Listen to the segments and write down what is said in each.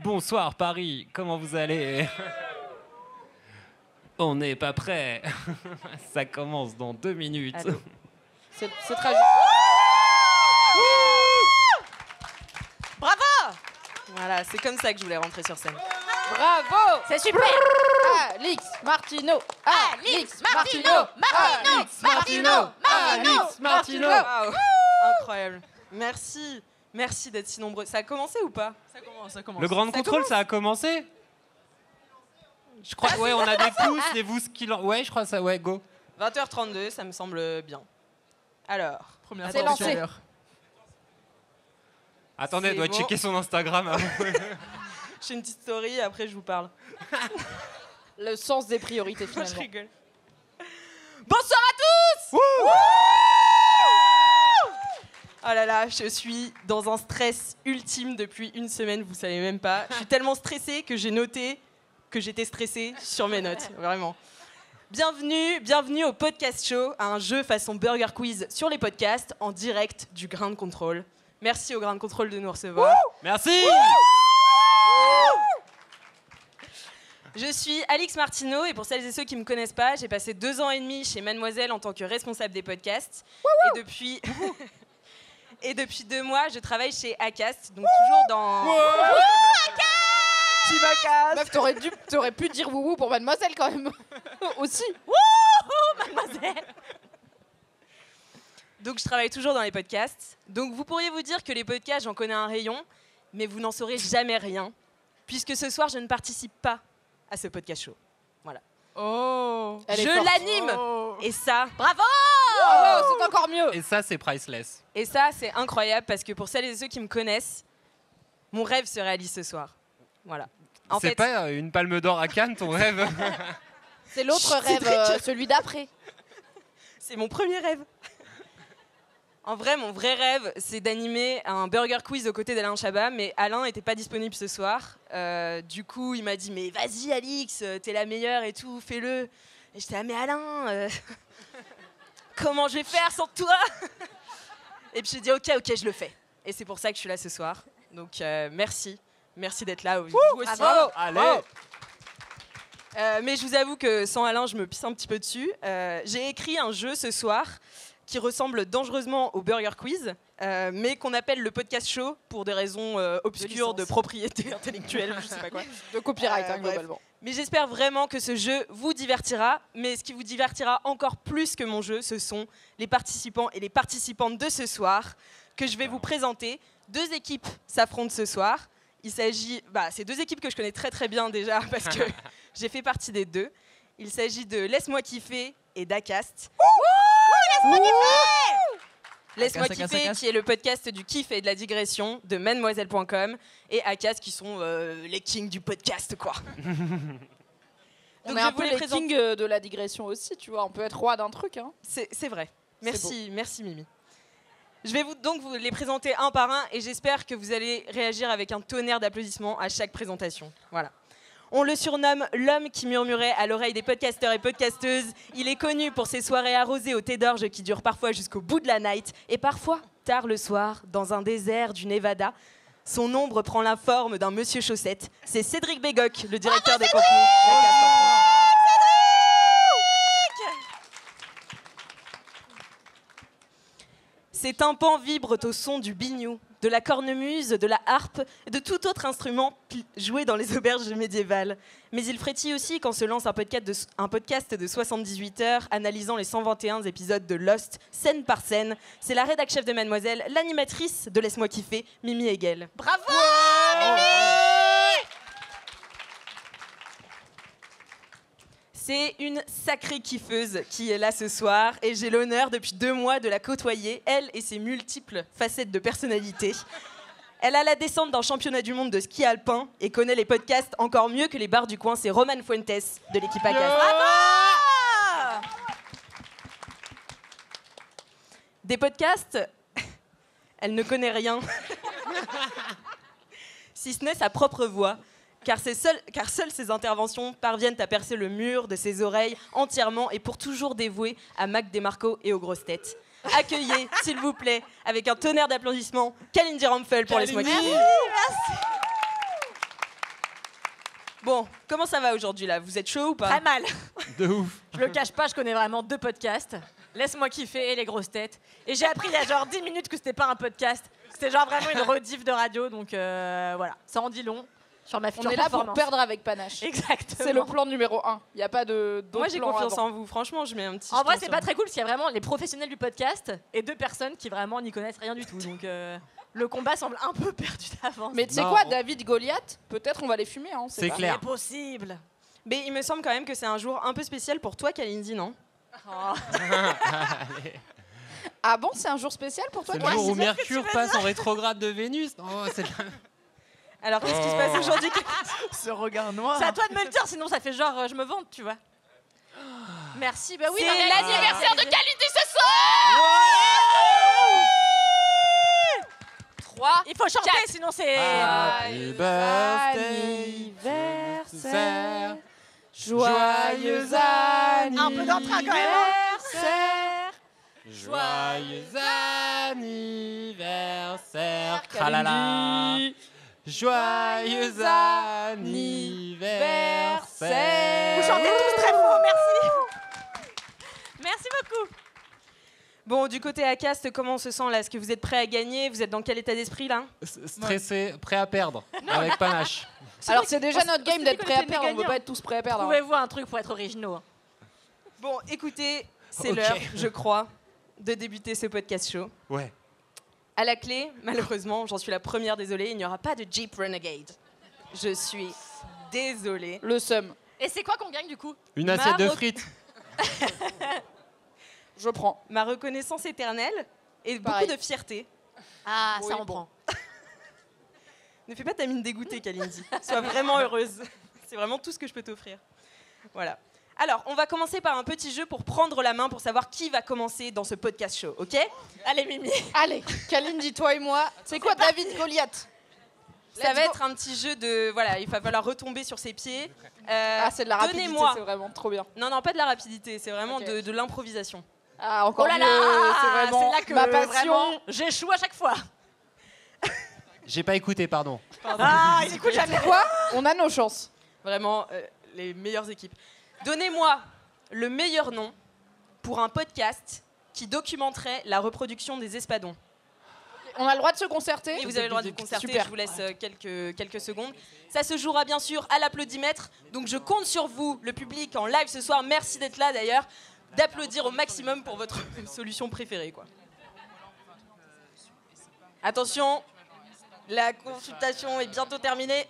Bonsoir Paris, comment vous allez? On n'est pas prêt. Ça commence dans 2 minutes. Allô. C'est tragique. Bravo! Voilà, c'est comme ça que je voulais rentrer sur scène. Bravo! C'est super! Alix Martineau! Alix Martineau! Alix Martineau! Alix Martineau! Waouh. Incroyable. Merci. Merci d'être si nombreux. Ça a commencé ou pas? Ça commence. Le grand contrôle, ça a commencé? Je crois, ouais, on a des pouces, des pouces qui... Ouais, je crois ça, ouais, go. 20h32, ça me semble bien. Alors, Première C'est fois lancé. tout à l'heure. Attendez, elle C'est doit bon. checker son Instagram avant. j'ai une petite story, après je vous parle. Le sens des priorités Je finalement. rigole. Bonsoir à tous! Oh là là, je suis dans un stress ultime depuis une semaine, vous savez même pas. Je suis tellement stressée que j'ai noté que j'étais stressée sur mes notes, vraiment. Bienvenue au Podcast Show, à un jeu façon Burger Quiz sur les podcasts en direct du Ground Control. Merci au Ground Control de nous recevoir. Merci. Je suis Alix Martineau et pour celles et ceux qui ne me connaissent pas, j'ai passé 2 ans et demi chez Mademoiselle en tant que responsable des podcasts. Et depuis 2 mois, je travaille chez Acast, donc toujours dans... Team Acast. Meuf, t'aurais pu dire wouhou pour Mademoiselle quand même. Aussi. Mademoiselle. Donc je travaille toujours dans les podcasts. Donc vous pourriez vous dire que les podcasts, j'en connais un rayon, mais vous n'en saurez jamais rien, puisque ce soir, je ne participe pas à ce podcast show. Voilà. Oh. Elle est Je forte. l'anime. Oh. Et ça, bravo. Oh, c'est encore mieux. Et ça, c'est priceless. Et ça, c'est incroyable parce que pour celles et ceux qui me connaissent, mon rêve se réalise ce soir. Voilà. En C'est fait, pas une palme d'or à Cannes, ton rêve? C'est l'autre Chut, rêve, Cédric. celui d'après. c'est mon premier rêve. En vrai, mon vrai rêve, c'est d'animer un burger quiz aux côtés d'Alain Chabat, mais Alain n'était pas disponible ce soir. Du coup, il m'a dit, mais vas-y Alix, t'es la meilleure et tout, fais-le. Et j'étais, ah mais Alain, comment je vais faire sans toi? Et puis j'ai dit, ok, je le fais. Et c'est pour ça que je suis là ce soir. Donc merci d'être là. Vous aussi. Bravo. Allez. Mais je vous avoue que sans Alain, je me pisse un petit peu dessus. J'ai écrit un jeu ce soir qui ressemble dangereusement au Burger Quiz, mais qu'on appelle le podcast show pour des raisons obscures de propriété intellectuelle, je sais pas quoi. De copyright, Bref. globalement. Mais j'espère vraiment que ce jeu vous divertira. Mais ce qui vous divertira encore plus que mon jeu, ce sont les participants et les participantes de ce soir que je vais vous présenter. 2 équipes s'affrontent ce soir. Il s'agit, c'est 2 équipes que je connais très très bien déjà parce que j'ai fait partie des 2. Il s'agit de Laisse-moi kiffer et d'Acast. Laisse-moi Acast, kiffer, Acast. qui est le podcast du kiff et de la digression de mademoiselle.com, et Acast qui sont les kings du podcast, quoi. On Donc est je un vous peu les les présente. kings de la digression aussi, tu vois. On peut être roi d'un truc, hein. C'est vrai. C'est Merci Mimi. Je vais vous les présenter un par un et j'espère que vous allez réagir avec un tonnerre d'applaudissements à chaque présentation. Voilà. On le surnomme l'homme qui murmurait à l'oreille des podcasteurs et podcasteuses. Il est connu pour ses soirées arrosées au thé d'orge qui durent parfois jusqu'au bout de la night et parfois tard le soir dans un désert du Nevada. Son ombre prend la forme d'un monsieur chaussette. C'est Cédric Bégoc, le directeur des contenus d'Acast en France. Ses tympans vibrent au son du biniou, de la cornemuse, de la harpe et de tout autre instrument joué dans les auberges médiévales. Mais il frétille aussi quand se lance un podcast de 78 heures analysant les 121 épisodes de Lost, scène par scène. C'est la rédac chef de Mademoiselle, l'animatrice de Laisse-moi kiffer, Mimi Hegel. Bravo Mimi. C'est une sacrée kiffeuse qui est là ce soir et j'ai l'honneur depuis 2 mois de la côtoyer, elle et ses multiples facettes de personnalité. Elle a la descente d'un championnat du monde de ski alpin et connaît les podcasts encore mieux que les bars du coin. C'est Romane Fuentes de l'équipe Acast. Bravo! Des podcasts, elle ne connaît rien. Si ce n'est sa propre voix. Car seules ses interventions parviennent à percer le mur de ses oreilles entièrement et pour toujours dévouées à Mac DeMarco et aux grosses têtes. Accueillez, s'il vous plaît, avec un tonnerre d'applaudissements, Kalindi Ramphel pour Laisse-moi kiffer. Bon, comment ça va aujourd'hui là? Vous êtes chaud ou pas? Très mal. De ouf. Je le cache pas, je connais vraiment 2 podcasts. Laisse-moi kiffer et les grosses têtes. Et j'ai appris il y a genre 10 minutes que c'était pas un podcast. C'était genre vraiment une rediff de radio. Donc voilà, ça en dit long sur ma On future est là pour performance. perdre avec panache. Exactement. C'est le plan numéro 1. Il n'y a pas de d'autres Moi j'ai plans confiance avant. en vous, franchement je mets un petit. En vrai, jeton c'est sur pas vous. très cool parce qu'il y a vraiment les professionnels du podcast et 2 personnes qui vraiment n'y connaissent rien du tout. Donc le combat semble un peu perdu d'avance. Mais tu sais Non, quoi, on- David Goliath, peut-être on va les fumer. Hein, C'est pas. clair. C'est possible. Mais il me semble quand même que c'est un jour un peu spécial pour toi, Kalindi, non? Oh. Ah bon, c'est un jour spécial pour toi C'est le toi jour où c'est ça que Mercure tu veux passe en rétrograde de Vénus. Oh, c'est Alors qu'est-ce qui se passe aujourd'hui? Ce regard noir. C'est à toi de me le dire, sinon ça fait genre je me vante, tu vois. Merci, bah oui. C'est non, mais- l'anniversaire de Kalindi ce soir 3. Il faut chanter, sinon c'est. Happy birthday, Anniversaire. joyeux Un peu d'entrain quand même. anniversaire. joyeux anniversaire, tralala. Kalindi. Joyeux anniversaire. Vous chantez tous très fort, merci. Merci beaucoup. Bon, du côté Acast, comment on se sent là? Est-ce que vous êtes prêts à gagner? Vous êtes dans quel état d'esprit là? Stressé, prêt à perdre, avec panache. Alors c'est déjà notre game dit d'être qu'on prêt à était perdre, on gagnants. veut pas être tous prêts à perdre. hein. Trouvez-vous un truc pour être originaux. hein. Bon, écoutez, c'est Ok. l'heure, je crois, de débuter ce podcast show. Ouais. À la clé, malheureusement, j'en suis la première désolée, il n'y aura pas de Jeep Renegade. Je suis désolée. Le seum, Et c'est quoi qu'on gagne du coup? Une assiette de Maroc- frites. je prends. Ma reconnaissance éternelle et beaucoup Pareil. de fierté. Ah, Oui, ça on bon. prend. Ne fais pas ta mine dégoûtée, Kalindi. Sois vraiment heureuse. C'est vraiment tout ce que je peux t'offrir. Voilà. Alors, on va commencer par un petit jeu pour prendre la main pour savoir qui va commencer dans ce podcast show, ok? Allez, Mimi. Allez, Kalindi, toi et moi. C'est quoi David Goliath? Ça Let's va go. être un petit jeu de... Voilà, il va falloir retomber sur ses pieds. Ah, c'est de la rapidité, Donnez-moi... c'est vraiment trop bien. Non, non, pas de la rapidité, c'est vraiment Ok. de l'improvisation. Ah, encore Oh là mieux, là, c'est vraiment là que ma passion. vraiment, j'échoue à chaque fois. J'ai pas écouté, pardon. Ah, il écoute jamais. Quoi? On a nos chances. Vraiment, les meilleures équipes. Donnez-moi le meilleur nom pour un podcast qui documenterait la reproduction des espadons. On a le droit de se concerter. Et vous avez le droit de concerter, Super. je vous laisse quelques secondes. Ça se jouera bien sûr à l'applaudimètre, donc je compte sur vous, le public en live ce soir, merci d'être là d'ailleurs, d'applaudir au maximum pour votre solution préférée, quoi. Attention, la consultation est bientôt terminée.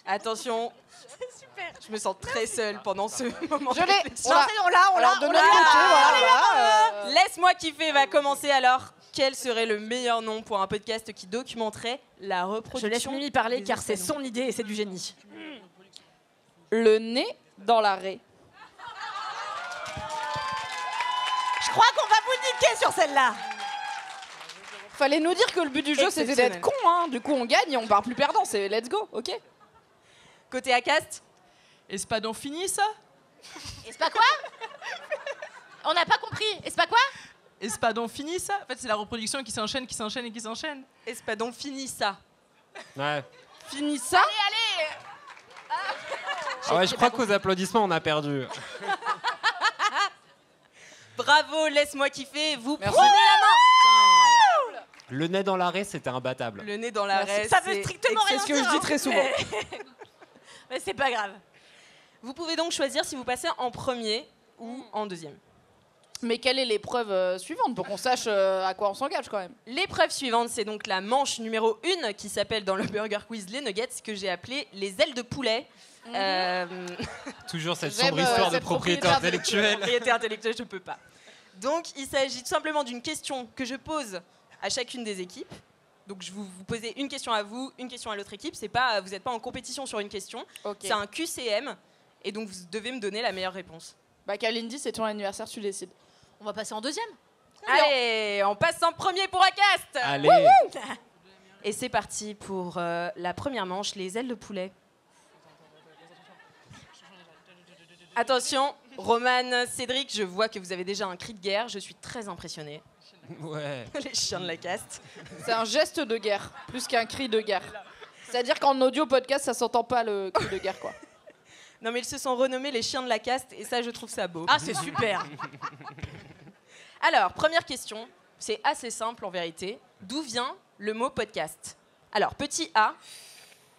Attention, je me sens très seule pendant ce moment. Je l'ai. de On l'a. Alors, de notre côté, voilà. Laisse-moi kiffer va commencer alors. Quel serait le meilleur nom pour un podcast qui documenterait la reproduction? Je laisse Mimi parler des car c'est espadons. son idée et c'est du génie. Le nez dans la raie. Je crois qu'on va vous niquer sur celle-là. Fallait nous dire que le but du jeu c'était d'être Exceptionnel. con, hein. Du coup on gagne et on part plus perdant. C'est let's go, ok? Côté Acast, Espadon fini ça? Et c'est pas quoi? On n'a pas compris. Et c'est pas quoi? Espadon fini ça? En fait, c'est la reproduction qui s'enchaîne et qui s'enchaîne. Espadon fini ça. Ouais. Fini ça. Ah ouais, je crois qu'aux applaudissements, on a perdu. Bravo, laisse-moi kiffer. Vous Merci. prenez la main. Le nez dans l'arrêt, c'était imbattable. Le nez dans la Merci. raie. Ça veut c'est strictement rien C'est ce que je dis très souvent. Mais c'est pas grave. Vous pouvez donc choisir si vous passez en premier ou en deuxième. Mais quelle est l'épreuve suivante pour qu'on sache à quoi on s'engage quand même? L'épreuve suivante, c'est donc la manche numéro 1 qui s'appelle dans le Burger Quiz les nuggets, que j'ai appelé les ailes de poulet. Toujours cette J'aime, sombre histoire de cette propriété propriété intellectuelle. Propriété intellectuelle, je peux pas. Donc, il s'agit tout simplement d'une question que je pose à chacune des équipes. Donc, je vous posez une question à vous, une question à l'autre équipe. C'est pas, vous n'êtes pas en compétition sur une question. Ok. C'est un QCM. Et donc, vous devez me donner la meilleure réponse. Bah Kalindi, c'est ton anniversaire, tu décides. On va passer en deuxième. Allez, on passe en premier pour Acast. Allez. Et c'est parti pour la première manche, les ailes de poulet. Attention, Roman, Cédric, je vois que vous avez déjà un cri de guerre. Je suis très impressionnée. Ouais. Les chiens de la caste. C'est un geste de guerre, plus qu'un cri de guerre. C'est-à-dire qu'en audio podcast, ça s'entend pas le cri de guerre, quoi. Non, mais ils se sont renommés les chiens de la caste et ça, je trouve ça beau. Ah, c'est super. Alors, première question, c'est assez simple en vérité. D'où vient le mot podcast? Alors, petit A,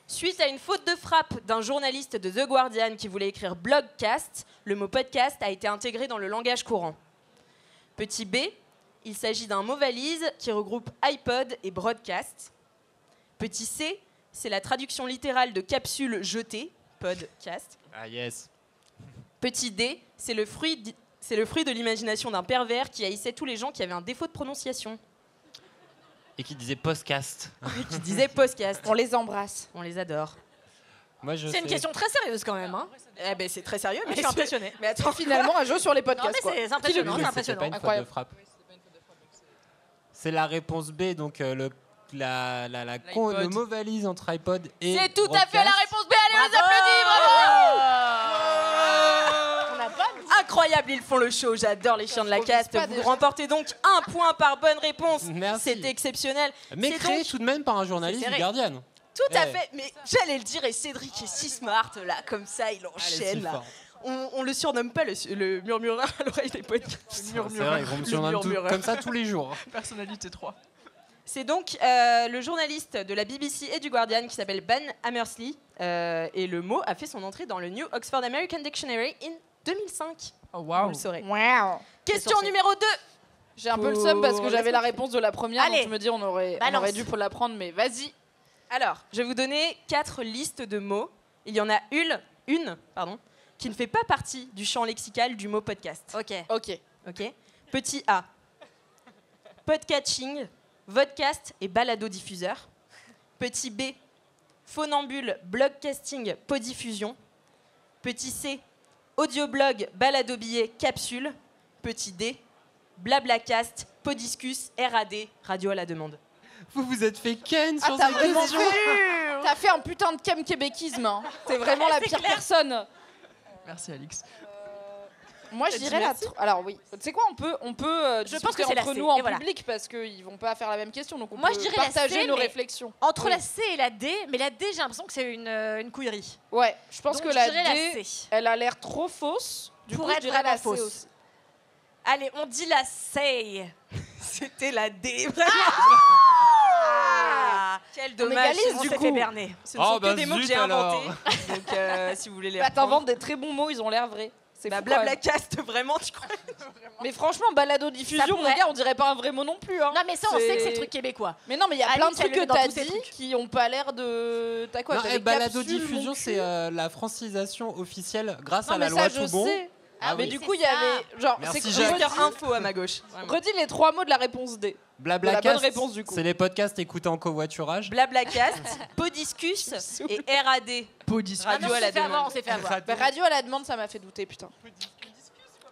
suite à une faute de frappe d'un journaliste de The Guardian qui voulait écrire blogcast, le mot podcast a été intégré dans le langage courant. Petit B, il s'agit d'un mot valise qui regroupe iPod et broadcast. Petit C, c'est la traduction littérale de capsule jetée, podcast. Ah yes. Petit D, c'est le fruit de l'imagination d'un pervers qui haïssait tous les gens qui avaient un défaut de prononciation. Et qui disait podcast. Et qui disait podcast. On les embrasse. On les adore. Moi, je C'est une sais. question très sérieuse quand même. Hein. Eh ben, c'est très sérieux, Je mais suis impressionnée. Mais attends, Finalement, un jeu sur les Non, podcasts, mais quoi. c'est impressionnant. Oui, C'est c'était pas impressionnant. une faute Incroyable. de frappe. C'est la réponse B, donc le mot valise entre iPod et. c'est tout à fait la broadcast. réponse B. Allez, on les applaudit, bravo! On n'a pas Incroyable, ils font le show. J'adore les chiens de la Improvise caste. pas Vous déjà. remportez donc 1 point par bonne réponse. Merci. C'est exceptionnel. Mais C'est créé donc- tout de même par un journaliste C'est du serré. Guardian. Tout à Eh. fait. Mais j'allais le dire, et Cédric est si smart, là, comme ça, il Allez, enchaîne, si là. fort. On le surnomme pas le murmureur à l'oreille des podcasts. C'est vrai, ils vont me surnommer tout- comme ça tous les jours. Personnalité 3. C'est donc le journaliste de la BBC et du Guardian qui s'appelle Ben Hammersley. Et le mot a fait son entrée dans le New Oxford American Dictionary in 2005. Oh Vous waouh. le saurez. Wow. Question censé. numéro 2. J'ai un peu le seum parce que j'avais la Laisse-moi réponse de la première, Allez. donc je me dis on aurait Balance. dû la prendre, mais vas-y. Alors, je vais vous donner 4 listes de mots. Il y en a une qui ne fait pas partie du champ lexical du mot podcast. Ok. Ok. Ok. Petit A. Podcatching, vodcast et balado-diffuseur. Petit B. Phonambule, blogcasting, podiffusion. Petit C. Audioblog, balado-billet, capsule. Petit D. Blablacast, podiscus, RAD, radio à la demande. Vous vous êtes fait ken Ah, sur t'as cette vraiment question. T'as fait un putain de cam québéquisme. Hein. T'es vraiment la pire personne. Merci Alix. Moi, je T'as dit dirais la. merci Alors oui. Tu sais quoi, on peut Je pense discuter que c'est la entre C, nous en et voilà. public parce qu'ils vont pas faire la même question, donc on Moi, peut je dirais la partager C, nos mais- réflexions. Entre Oui. la C et la D, mais la D, j'ai l'impression que c'est une couillerie. Ouais, je pense Donc, que je la dirais D, la C. elle a l'air trop fausse. Du Pour coup, je être dirais la vraiment C fausse. aussi. Allez, on dit la C. C'était la D, vraiment. Ah. Quel On dommage. égalise, On du s'est coup. fait berner. Ce ne Oh, sont bah que des mots que zut, j'ai alors. inventés. Donc, si vous voulez les Bah, reprendre. t'inventes des très bons mots, ils ont l'air vrais. C'est Bah, fou, quand même. Blablacast, vraiment, tu crois? Mais franchement, balado-diffusion, Ça mon pourrait. gars, on dirait pas un vrai mot non plus. Hein. Non, mais ça, on sait que c'est le truc québécois. Mais non, mais il y a Alix, plein de elle trucs le que met dans t'as tous ses dit trucs. qui ont pas l'air de. T'as quoi Non, t'avais balado capsule, diffusion, mon c'est cul. la francisation officielle grâce Non, à mais la loi ça, je Toubon. sais. Ah Mais oui. du c'est coup, il y ça. avait. Genre, Merci, c'est Jacques. Joker info à ma gauche. Vraiment. Redis les 3 mots de la réponse D. De la bonne Blablacar, réponse, du coup. c'est les podcasts écoutés en covoiturage. Blablacast, podiscus et RAD. Podis. Ah, mais Radio on à la s'est fait avoir, demande. on s'est fait avoir. Bah, radio à la demande, ça m'a fait douter, putain. Quel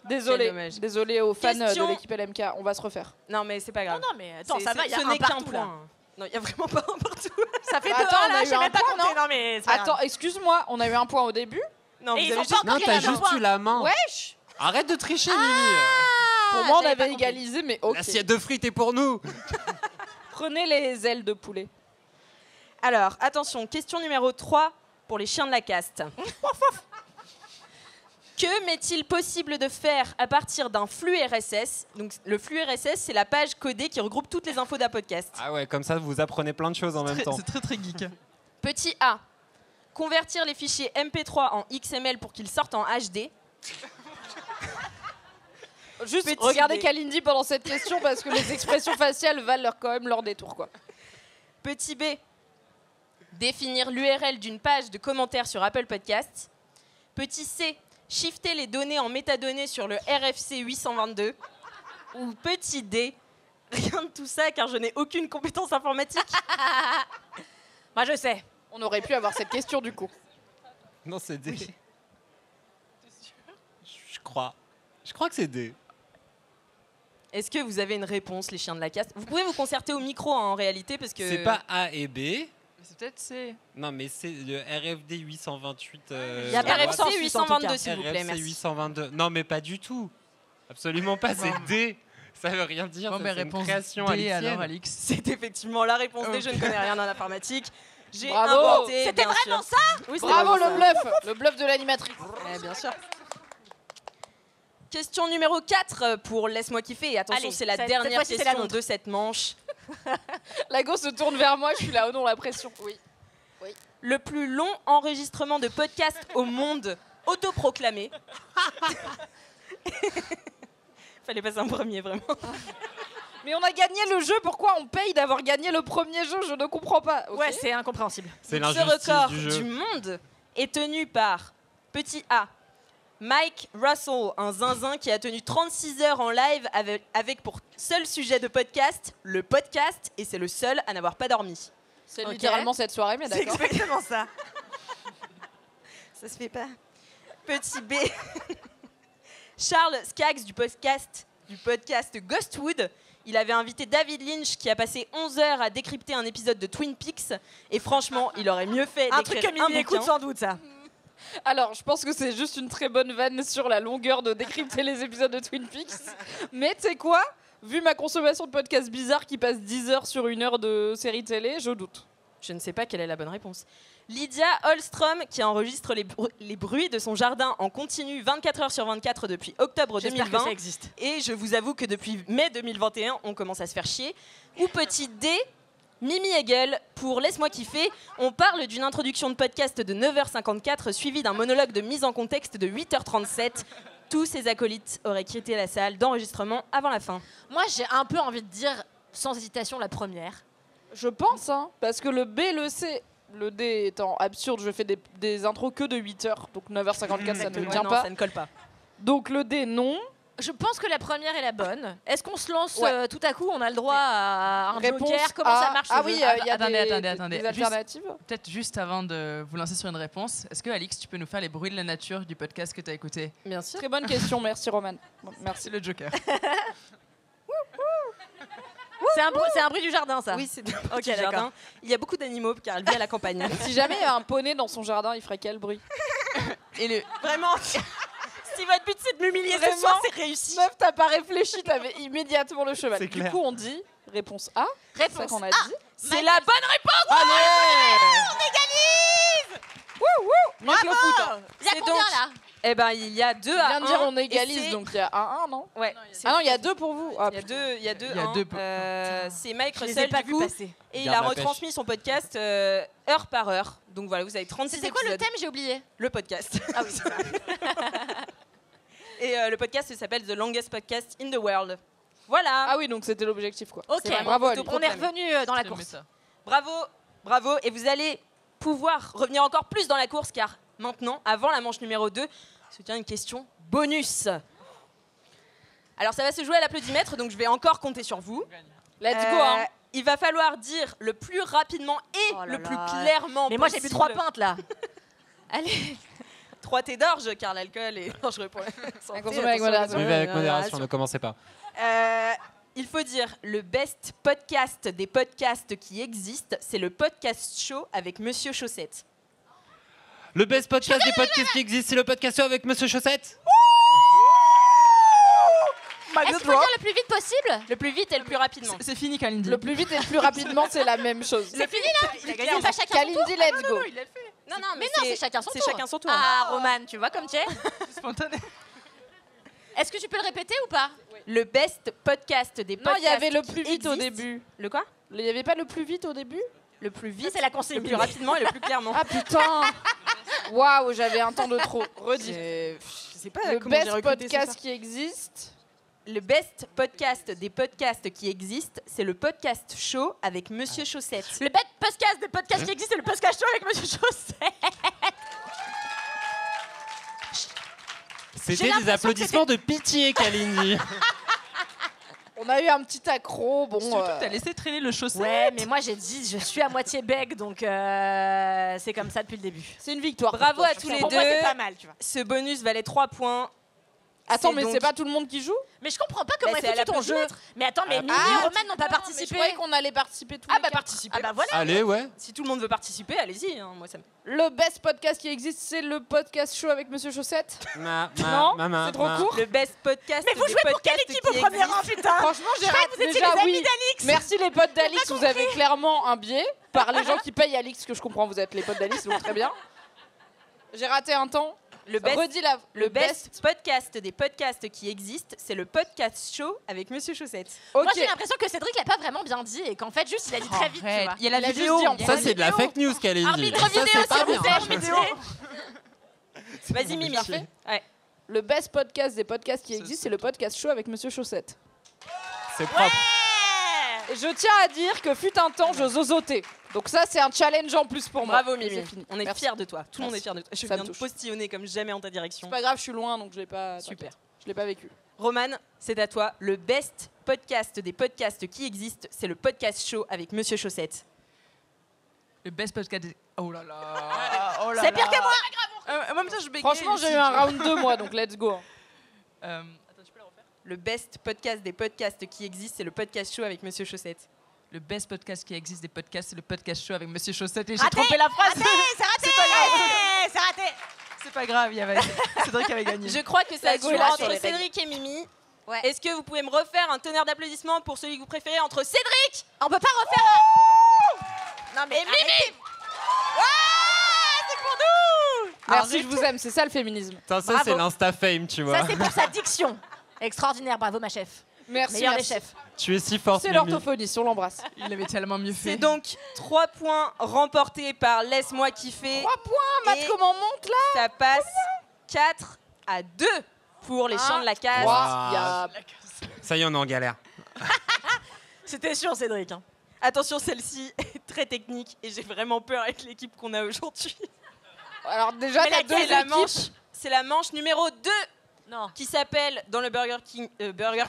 Désolé. dommage. Désolé aux fans Question. de l'équipe LMK. On va ce refaire. Non, mais c'est pas Non, grave. non, mais attends, ça C'est- va, il y a ce un n'est qu'un partout, là. point. Non, il y a vraiment pas un partout. Ça fait Bah, deux, attends, on là, a eu j'ai un même pas point, compté. non Non, mais c'est pas grave. Attends, excuse-moi, on a eu un point au début. Non, Et vous ils avez ont juste. pas encore Non, qu'il t'as a un juste point. eu la main. Wesh. Arrête de tricher, Pour Ah, moi, on j'avais avait pas compris. égalisé, mais Mimi. ok. L'assiette de frites est pour nous. Prenez les ailes de poulet. Alors, attention, question numéro 3 pour les chiens de la caste. Que m'est-il possible de faire à partir d'un flux RSS? Donc, le flux RSS, c'est la page codée qui regroupe toutes les infos d'un podcast. Ah ouais, comme ça, vous apprenez plein de choses en même temps. C'est très très geek. Petit A. Convertir les fichiers MP3 en XML pour qu'ils sortent en HD. Juste Petit regardez dé. Kalindi pendant cette question parce que les expressions faciales valent quand même leur détour, quoi. Petit B. Définir l'URL d'une page de commentaires sur Apple Podcasts. Petit C. Shifter les données en métadonnées sur le RFC 822. Ou petit D. Rien de tout ça car je n'ai aucune compétence informatique. Moi, je sais. On aurait pu avoir cette question du coup. Non, c'est D. Je crois. Je crois que c'est D. Est-ce que vous avez une réponse, les chiens de la caste? Vous pouvez vous concerter au micro hein, en réalité parce que... C'est pas A et B. Mais c'est peut-être C. Non, mais c'est le RFD 828. Il y a pas Watt. réponse. RFC 822 cas. s'il vous plaît, RFC merci. 822. Non, mais pas du tout. Absolument pas, c'est D. Ça veut rien dire. Bon, ça, mais c'est une réponse création D alixienne. alors, Alix. C'est effectivement la réponse D, Ok. je ne connais rien en informatique. J'ai Bravo. inventé. C'était bien vraiment sûr. ça Oui, c'était Bravo vraiment le bluff de l'animatrice. ça. Bien sûr. Question numéro 4 pour Laisse-moi kiffer. Et attention, Allez, c'est la cette dernière fois-ci, c'est la question nôtre. de cette manche. La go se tourne vers moi, je suis là, oh non, la pression. Oui. Le plus long enregistrement de podcast au monde, autoproclamé. Fallait passer un premier, vraiment. Mais on a gagné le jeu, pourquoi on paye d'avoir gagné le premier jeu? Je ne comprends pas. Ok. Ouais, c'est incompréhensible. C'est Ce l'injustice record du jeu. du monde est tenu par petit A, Mike Russell, un zinzin qui a tenu 36 heures en live avec pour seul sujet de podcast, le podcast, et c'est le seul à n'avoir pas dormi. C'est Ok. littéralement cette soirée, mais C'est d'accord. exactement ça. Ça se fait pas. Petit B, Charles Skaggs du podcast Ghostwood. Il avait invité David Lynch qui a passé 11 heures à décrypter un épisode de Twin Peaks. Et franchement, il aurait mieux fait Un truc d'écrire que un Mimi écoute bouquin. sans doute, ça. Alors, je pense que c'est juste une très bonne vanne sur la longueur de décrypter les épisodes de Twin Peaks. Mais tu sais quoi? Vu ma consommation de podcasts bizarres qui passe 10 heures sur une heure de série télé, je doute. Je ne sais pas quelle est la bonne réponse. Lydia Holstrom, qui enregistre les bruits de son jardin en continu 24 heures sur 24 depuis octobre J'espère que 2020. ça existe. Et je vous avoue que depuis mai 2021, on commence à se faire chier. Ou petit D, Mimi Hegel, pour Laisse-moi kiffer, on parle d'une introduction de podcast de 9h54 suivie d'un monologue de mise en contexte de 8h37. Tous ses acolytes auraient quitté la salle d'enregistrement avant la fin. Moi, j'ai un peu envie de dire, sans hésitation, la première. Je pense, hein, parce que le B, le C, le D étant absurde, je fais des intros que de 8 heures, donc 9h54, ça ne Ouais, tient non, pas. ça ne colle pas. Donc le D, non. Je pense que la première est la bonne. Est-ce qu'on se lance Ouais. tout à coup? On a le droit à un Réponse joker? Comment A. ça marche Ah ce oui, jeu il y a Attendez. des Juste- alternatives. Peut-être juste avant de vous lancer sur une réponse, est-ce que Alix, tu peux nous faire les bruits de la nature du podcast que tu as écouté? Bien sûr. Très bonne question, merci Roman. Bon, merci. C'est le Joker. C'est un bruit du jardin, ça. Oui, c'est du Ok, jardin. d'accord. Il y a beaucoup d'animaux car elle vit à la campagne. Si jamais il y a un poney dans son jardin, il ferait quel bruit? Et le... Vraiment, si votre but c'est de m'humilier ce Vraiment soir, c'est réussi. Meuf, t'as pas réfléchi, t'avais immédiatement le cheval. C'est Du clair. coup, on dit réponse A. C'est ça Réponse qu'on a A. dit. C'est la bonne réponse. Mieux que le foot. hein. Il y a C'est combien, donc- là? Eh ben, il y a 2 Je à 1. viens de dire on et égalise, c'est- donc il y a 1-1, non? Ouais. Ah non, il y a 2 pour vous. Ah, Il y a deux, il y a deux, Il y a un. deux pour- C'est Mike Je les ai Russell pas du vus coup, passer. et il Garde a la pêche. retransmis son podcast heure par heure. Donc voilà, vous avez 36 C'était quoi le épisodes. thème? J'ai oublié. Le podcast. Ah oui, c'est ça. Et le podcast s'appelle The Longest Podcast in the World. Voilà. Ah oui, donc c'était l'objectif, quoi. Ok, C'est vraiment bravo, Ali. on est autoproclamé. revenu dans la Je course. mets ça. Bravo, bravo. Et vous allez pouvoir revenir encore plus dans la course car maintenant, avant la manche numéro 2, se tient une question bonus. Alors ça va se jouer à l'applaudimètre, donc je vais encore compter sur vous. Let's go, hein. Il va falloir dire le plus rapidement et Oh là le plus là. clairement Mais moi, j'ai bu 3 pintes, là. Allez. 3 thés d'orge, car l'alcool est dangereux pour la santé. À consommer avec modération. Buvez avec modération, ne commencez pas. Il faut dire le best podcast des podcasts qui existent, c'est le podcast show avec Monsieur Chaussette. Le best podcast des podcasts qui existent, c'est le podcast avec Monsieur Chaussette. Est-ce qu'il faut dire le plus vite possible? Le plus vite et le plus rapidement. C'est fini, Kalindi. Le plus vite et le plus rapidement, c'est la même chose. C'est fini, là? Il a Ils gagné. ont pas chacun son tour? Kalindi, let's go. Non, non, Mais non, c'est chacun son tour. C'est chacun son tour. Ah, Romane, tu vois comme tu es? Spontané. Est-ce que tu peux le répéter ou pas? Le best podcast des Non, podcasts il y avait le qui plus vite au existent. début. Le quoi? Il y avait pas le plus vite au début? Le plus Ça, vite, c'est la consigne. le plus rapidement et le plus clairement. Ah putain. Waouh, j'avais un temps de trop. Redis. Je sais pas Le comment j'ai best recruté ce podcast soir. qui existe. Le best podcast des podcasts qui existent, c'est le podcast show avec Monsieur Chaussette. Le bête podcast des podcasts qui existent, c'est le podcast show avec Monsieur Chausset. C'était l'impression des applaudissements de pitié, Kalindi. On a eu un petit accro. Bon. Surtout que t'as laissé traîner le chaussette. Ouais, mais moi j'ai dit, je suis à moitié bègue, donc c'est comme ça depuis le début. C'est une victoire. Bravo pour toi, à je tous sais les pas. Pour moi, deux. c'est pas mal, tu vois. Ce bonus valait 3 points. Attends, C'est mais donc- c'est pas tout le monde qui joue? Mais je comprends pas comment Bah, est c'est à foutu ton jeu. l'applaudimètre. Mais attends, mais Mimi Ah, et Roman n'ont pas Mais je participé. croyais qu'on allait participer tous Ah les bah quatre. participez. Ah bah voilà. Allez, ouais. Si tout le monde veut participer, allez-y. Hein, moi, ça me... Le best podcast qui existe, c'est le podcast show avec Monsieur Chaussette. Non, C'est trop court. Le best podcast. Mais vous des jouez pour quelle podcasts équipe qui au premier existent. rang, putain? Franchement, j'ai raté. Vous étiez Déjà, les amis oui. d'Alix. Merci les potes d'Alix, vous avez clairement un biais par les gens qui payent Alix, que je comprends, vous êtes les potes d'Alix, donc très bien. J'ai raté un temps. Le best, Redis la. le best podcast des podcasts qui existent, c'est le podcast show avec Monsieur Chaussette. Ok. Moi, j'ai l'impression que Cédric l'a pas vraiment bien dit et qu'en fait, juste, il a dit très vite, tu Arrête. vois. Il y a la Il a vidéo. juste dit en il y a Ça, la c'est de la vidéo. fake news, Kalindi. Arbitre Ça, vidéo, c'est pas s'il vous bien. plaît, vidéo. Vas-y, Mimi. Fait Ouais. Le best podcast des podcasts qui existent, c'est le podcast show avec Monsieur Chaussette. C'est propre. Et je tiens à dire que fut un temps, je zozotais. Donc ça, c'est un challenge en plus pour moi. Bravo, Et Mimi. c'est fini. On est Merci. fiers de toi. Tout le monde est Merci. fier de toi. Je Ça viens me de touche. postillonner comme jamais en ta direction. C'est pas grave, je suis loin, donc je l'ai pas. Super. Je l'ai pas vécu. Roman, c'est à toi. Le best podcast des podcasts qui existent, c'est le podcast show avec Monsieur Chaussette. Le best podcast. Oh là là. Oh là C'est pire là. que moi. En même temps, je bégaye. Franchement, j'ai aussi, eu un tu vois. round 2 moi, donc let's go. Attends, tu peux la refaire? Le best podcast des podcasts qui existent, c'est le podcast show avec Monsieur Chaussette. Le best podcast qui existe des podcasts, c'est le podcast show avec Monsieur Chaussette. Et j'ai Raté. trompé la phrase. Raté, c'est raté. Ouais, c'est raté. C'est pas grave, il y avait Cédric avait gagné. Je crois que ça La se go joue est là entre sur les Cédric et Mimi. Ouais. Est-ce que vous pouvez me refaire un tonnerre d'applaudissements pour celui que vous préférez entre Cédric On peut pas refaire. Non mais et Mimi? Merci, je vous aime, c'est ça le féminisme. Putain, ça, Bravo. c'est l'insta-fame, tu vois. ça c'est pour sa diction. Extraordinaire, bravo ma chef. Merci. Meilleur des merci. chefs. Tu es si forte, C'est Mimi. l'orthophoniste, on l'embrasse. Il avait tellement mieux fait. C'est donc 3 points remportés par Laisse-moi kiffer. 3 points, Matt, Et comment on monte là? ça passe 4-2 pour les chants de la case. Wow. Il y a- Ça y est, on est en galère. C'était sûr, Cédric. Hein. Attention, celle-ci est très technique et j'ai vraiment peur avec l'équipe qu'on a aujourd'hui. Alors déjà, Mais t'as laquelle, deux C'est la équipes. manche, c'est la manche numéro 2 Non. qui s'appelle dans le Burger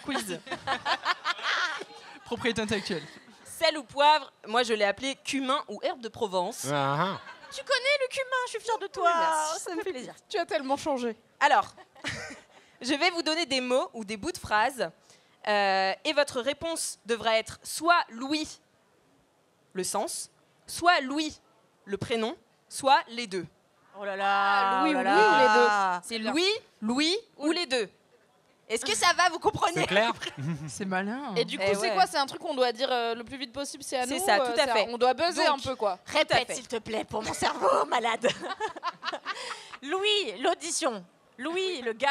Quiz Propriété intellectuelle. sel ou poivre. Moi, je l'ai appelé cumin ou herbe de Provence. Ah, Tu connais le cumin, je suis fière de toi. Merci. Ça me fait plaisir. Tu as tellement changé. Alors, je vais vous donner des mots ou des bouts de phrases et votre réponse devra être soit Louis, le sens, soit Louis, le prénom, soit les deux. Oh là là. Louis oh ou là Louis ou les là. C'est Louis ou les deux. Est-ce que ça va, vous comprenez? c'est clair. C'est malin. Et du coup, Eh c'est ouais. quoi? C'est un truc qu'on doit dire le plus vite possible, c'est à nous? C'est ça, tout à fait. On doit buzzer Donc, un peu, quoi. à Répète fait. s'il te plaît pour mon cerveau malade. Louis, l'audition. Louis, le gars.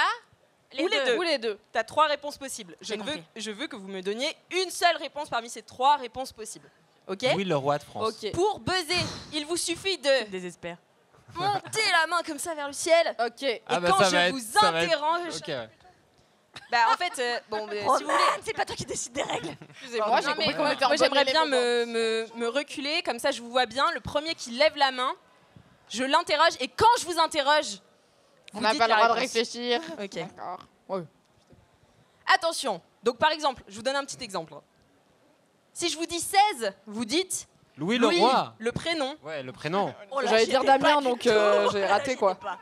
Ou les deux. Ou les deux. T'as 3 réponses possibles. J'ai compris. Je veux que vous me donniez une seule réponse parmi ces 3 réponses possibles. Ok? Oui, le roi de France. Ok. Pour buzzer, il vous suffit de Désespère. monter la main comme ça vers le ciel. Ok. Et Ah bah, quand ça va je être- vous ça va être- interroge, Ok, ouais. bah en fait, bon, si vous voulez, c'est pas toi qui décide des règles. Excusez-moi, j'ai Non, mais compris qu'on était en moi bonne j'aimerais bien élève. me reculer, comme ça je vous vois bien. Le premier qui lève la main, je l'interroge et quand je vous interroge, On vous n'a dites pas le la droit de réponse. réfléchir. Ok. D'accord. Ouais. Attention. Donc par exemple, je vous donne un petit exemple. Si je vous dis 16, vous dites Louis, Louis, le roi. le prénom. Ouais, le prénom. Oh là, J'allais j'y dire étais pas Damien, du donc tout. j'ai Oh là, raté, j'y quoi. étais pas.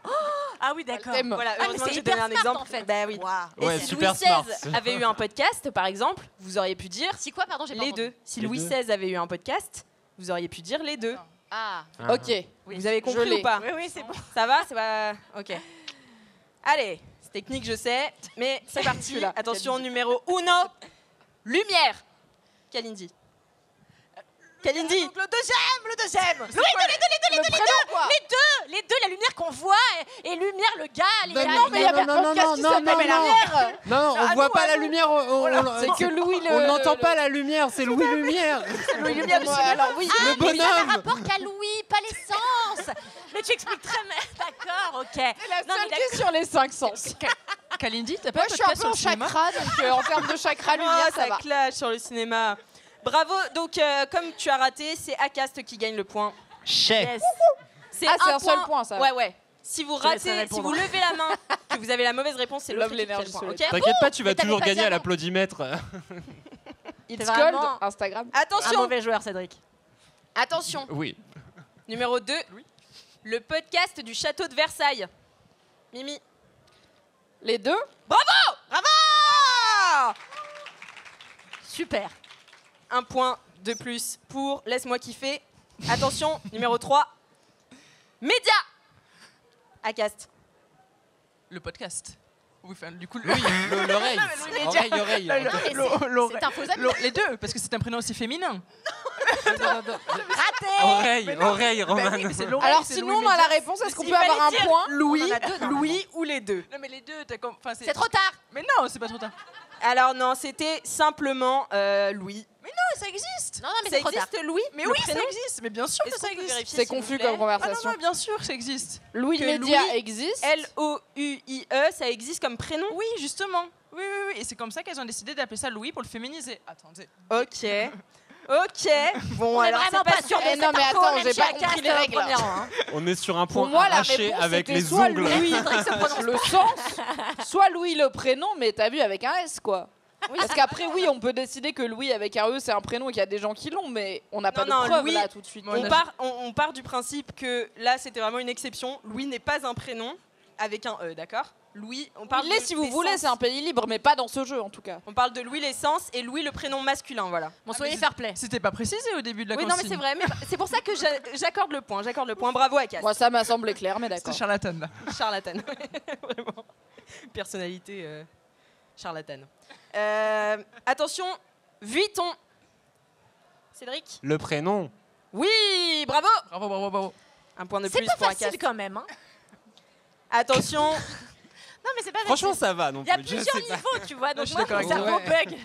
Ah oui, d'accord. thème. Voilà, Ah, mais heureusement c'est que j'ai hyper donné un smart, exemple. en fait. Bah oui. Waouh. Et Ouais, si super Louis smart. XVI avait eu un podcast, par exemple, vous auriez pu dire Si quoi, pardon, j'ai pas les entendu. deux. Si Les Louis deux. XVI avait eu un podcast, vous auriez pu dire les deux. Ah. Ah. Ok. Vous avez Je compris l'ai. ou pas? Oui, oui, c'est bon. Ça va? C'est pas... Ok. Allez, c'est technique, je sais, mais c'est parti. Celui-là, Attention, numéro 1. Lumière. Kalindi. Kalindi. Donc, le deuxième. Le prénom, quoi. Les deux, la lumière qu'on voit et lumière, le gars, les Non, gars. Non, mais il y a non, un non, podcast non, qui non, s'appelle non, La non. Lumière. Non, on voit pas la lumière. C'est que Louis le. On n'entend pas la lumière, c'est Louis Lumière. Louis Lumière du cinéma. Alors oui. Le Ça n'a bonhomme. rapport qu'à Louis, pas l'essence. Mais tu expliques très mal. D'accord, ok. La Non, seule mais qui est sur les 5 sens. Kalindi, t'as pas Moi, un je suis un podcast peu sur en le cinéma? chakra, donc en termes de chakra lumière, Ah, ça va. clash sur le cinéma. Bravo. Donc, comme tu as raté, c'est Acast qui gagne le point. Chèque. Yes. C'est Ah, c'est un seul point, ça. Ouais, ouais. Si vous te laisserai ratez, si répondre. vous levez la main, que vous avez la mauvaise réponse, c'est l'autre Love équipe qui a le l'énergie point. sur le Ok. T'inquiète pas, tu vas Mais t'avais toujours pas gagner dit à avant. l'applaudimètre. It's C'est Gold, vraiment- Instagram. Un Attention. mauvais joueur, Cédric. Attention. Oui. Numéro 2. Le podcast du château de Versailles. Mimi. Les deux. Super. Un point de plus pour Laisse-moi kiffer. Attention, numéro 3. Média. Acast. Le podcast. Oui, enfin, du coup, Oui, l'oreille. Oreille. C'est un faux ami. les deux, parce que c'est un prénom aussi féminin. Oreille, Roman. Bah oui, mais c'est l'oreille, Alors c'est sinon, Louis on a la Média. réponse. Est-ce qu'on Il peut avoir un fallait dire point Louis, On en a deux, normalement. Louis ou les deux. Non, mais les deux, t'as comme. Enfin, C'est trop tard. Mais non, c'est pas trop tard. Alors non, c'était simplement Louis. Non, ça existe. Non, mais Ça c'est trop tard. existe Louis Mais le oui, prénom ça existe. Mais bien sûr que Est-ce ça qu'on peut existe. vérifier, C'est s'il vous confus plaît comme Ah non, conversation. non, bien sûr que ça existe. Louis Que Média Louis, existe. L-O-U-I-E, ça existe comme prénom? Oui, justement. Oui. Et c'est comme ça qu'elles ont décidé d'appeler ça Louis pour le féminiser. Attendez. Ok. Ok. Bon, On est alors vraiment c'est pas sûr de Eh cette non, mais info, attends, même j'ai chez pas Acast, compris les règles, premier là. rang, hein. On est sur un Pour point moi, la arraché réponse, avec c'était les soit ongles. Louis, Cédric se prononce le sens, soit Louis le prénom, mais t'as vu avec un S, quoi. Parce qu'après, oui, on peut décider que Louis avec un E, c'est un prénom et qu'il y a des gens qui l'ont, mais on n'a pas Non, de preuve Louis, là tout de suite. Moi, On part du principe que là, c'était vraiment une exception. Louis n'est pas un prénom avec un E, d'accord? Louis, on parle Il l'est de si vous voulez, l'essence. c'est un pays libre, mais pas dans ce jeu en tout cas. On parle de Louis l'essence et Louis le prénom masculin, voilà. Bon, soyez fair play. C'était pas précisé au début de la Oui, non, consigne. mais c'est vrai, mais c'est pour ça que j'accorde le point. Bravo à Cass. Moi, ça m'a semblé clair, mais C'était d'accord. charlatan là. Charlatan. Vraiment. Personnalité charlatan. Attention, Vuitton. Cédric? Le prénom. Oui, bravo. Bravo. Un point de C'est plus pas pour facile Acast. quand même. Hein. Attention, Non, mais c'est pas Franchement, facile. ça va non Il y a plus. Je plusieurs sais pas. niveaux, tu vois. Non, Donc je suis moi, d'accord mon avec cerveau toi. bug.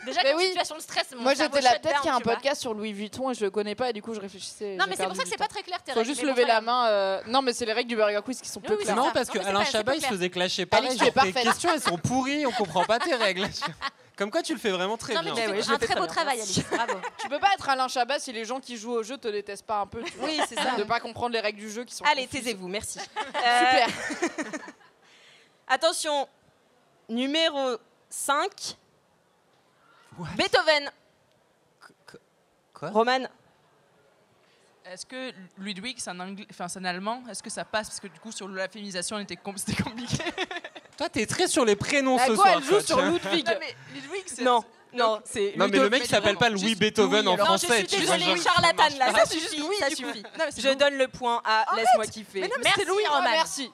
Déjà, Mais comme oui. situation de stress, mon Moi, cerveau j'étais là, shut peut-être down, qu'il y a un tu vois. podcast sur Louis Vuitton et je le connais pas, et du coup, je réfléchissais. Non, j'ai mais c'est perdu pour ça que du c'est temps. pas très clair, tes Faut règles, juste mais bon, lever c'est pas la grave. main. Non, mais c'est les règles du Burger Quiz qui sont peu oui, claires. c'est Non, ça. parce Non, que mais c'est Alain pas- c'est Chabat, pas il se clair. faisait clasher Alice, pareil. tu es Genre, tes parfaite. questions, elles sont pourries, on comprend pas tes règles. Comme quoi, tu le fais vraiment très Non, mais bien. tu oui, fais je le un fais très très beau bien. travail, Alice. Bravo. Tu peux pas être Alain Chabat si les gens qui jouent au jeu te détestent pas un peu. Tu vois. oui, c'est ça. De pas comprendre les règles du jeu qui sont. Allez, confuses. taisez-vous, merci. Super. Attention, numéro 5. Beethoven. Quoi? Roman. Est-ce que Ludwig, c'est un allemand? Est-ce que ça passe? Parce que du coup, sur la féminisation, c'était compliqué. Toi, t'es très sur les prénoms La ce go, soir. elle joue coach. sur Ludwig. Non, mais Ludwig, c'est. Non, c'est. Non, mais le mec mais s'appelle pas juste Louis Beethoven Louis, en alors. Non, je français. suis tu vois, désolée, genre, charlatan là, Ah, ça c'est juste suffit, Louis, ça du coup. suffit. Non, mais c'est Je Louis. donne le point à Laisse-moi kiffer. Mais non, mais Merci, c'est Louis. Roman.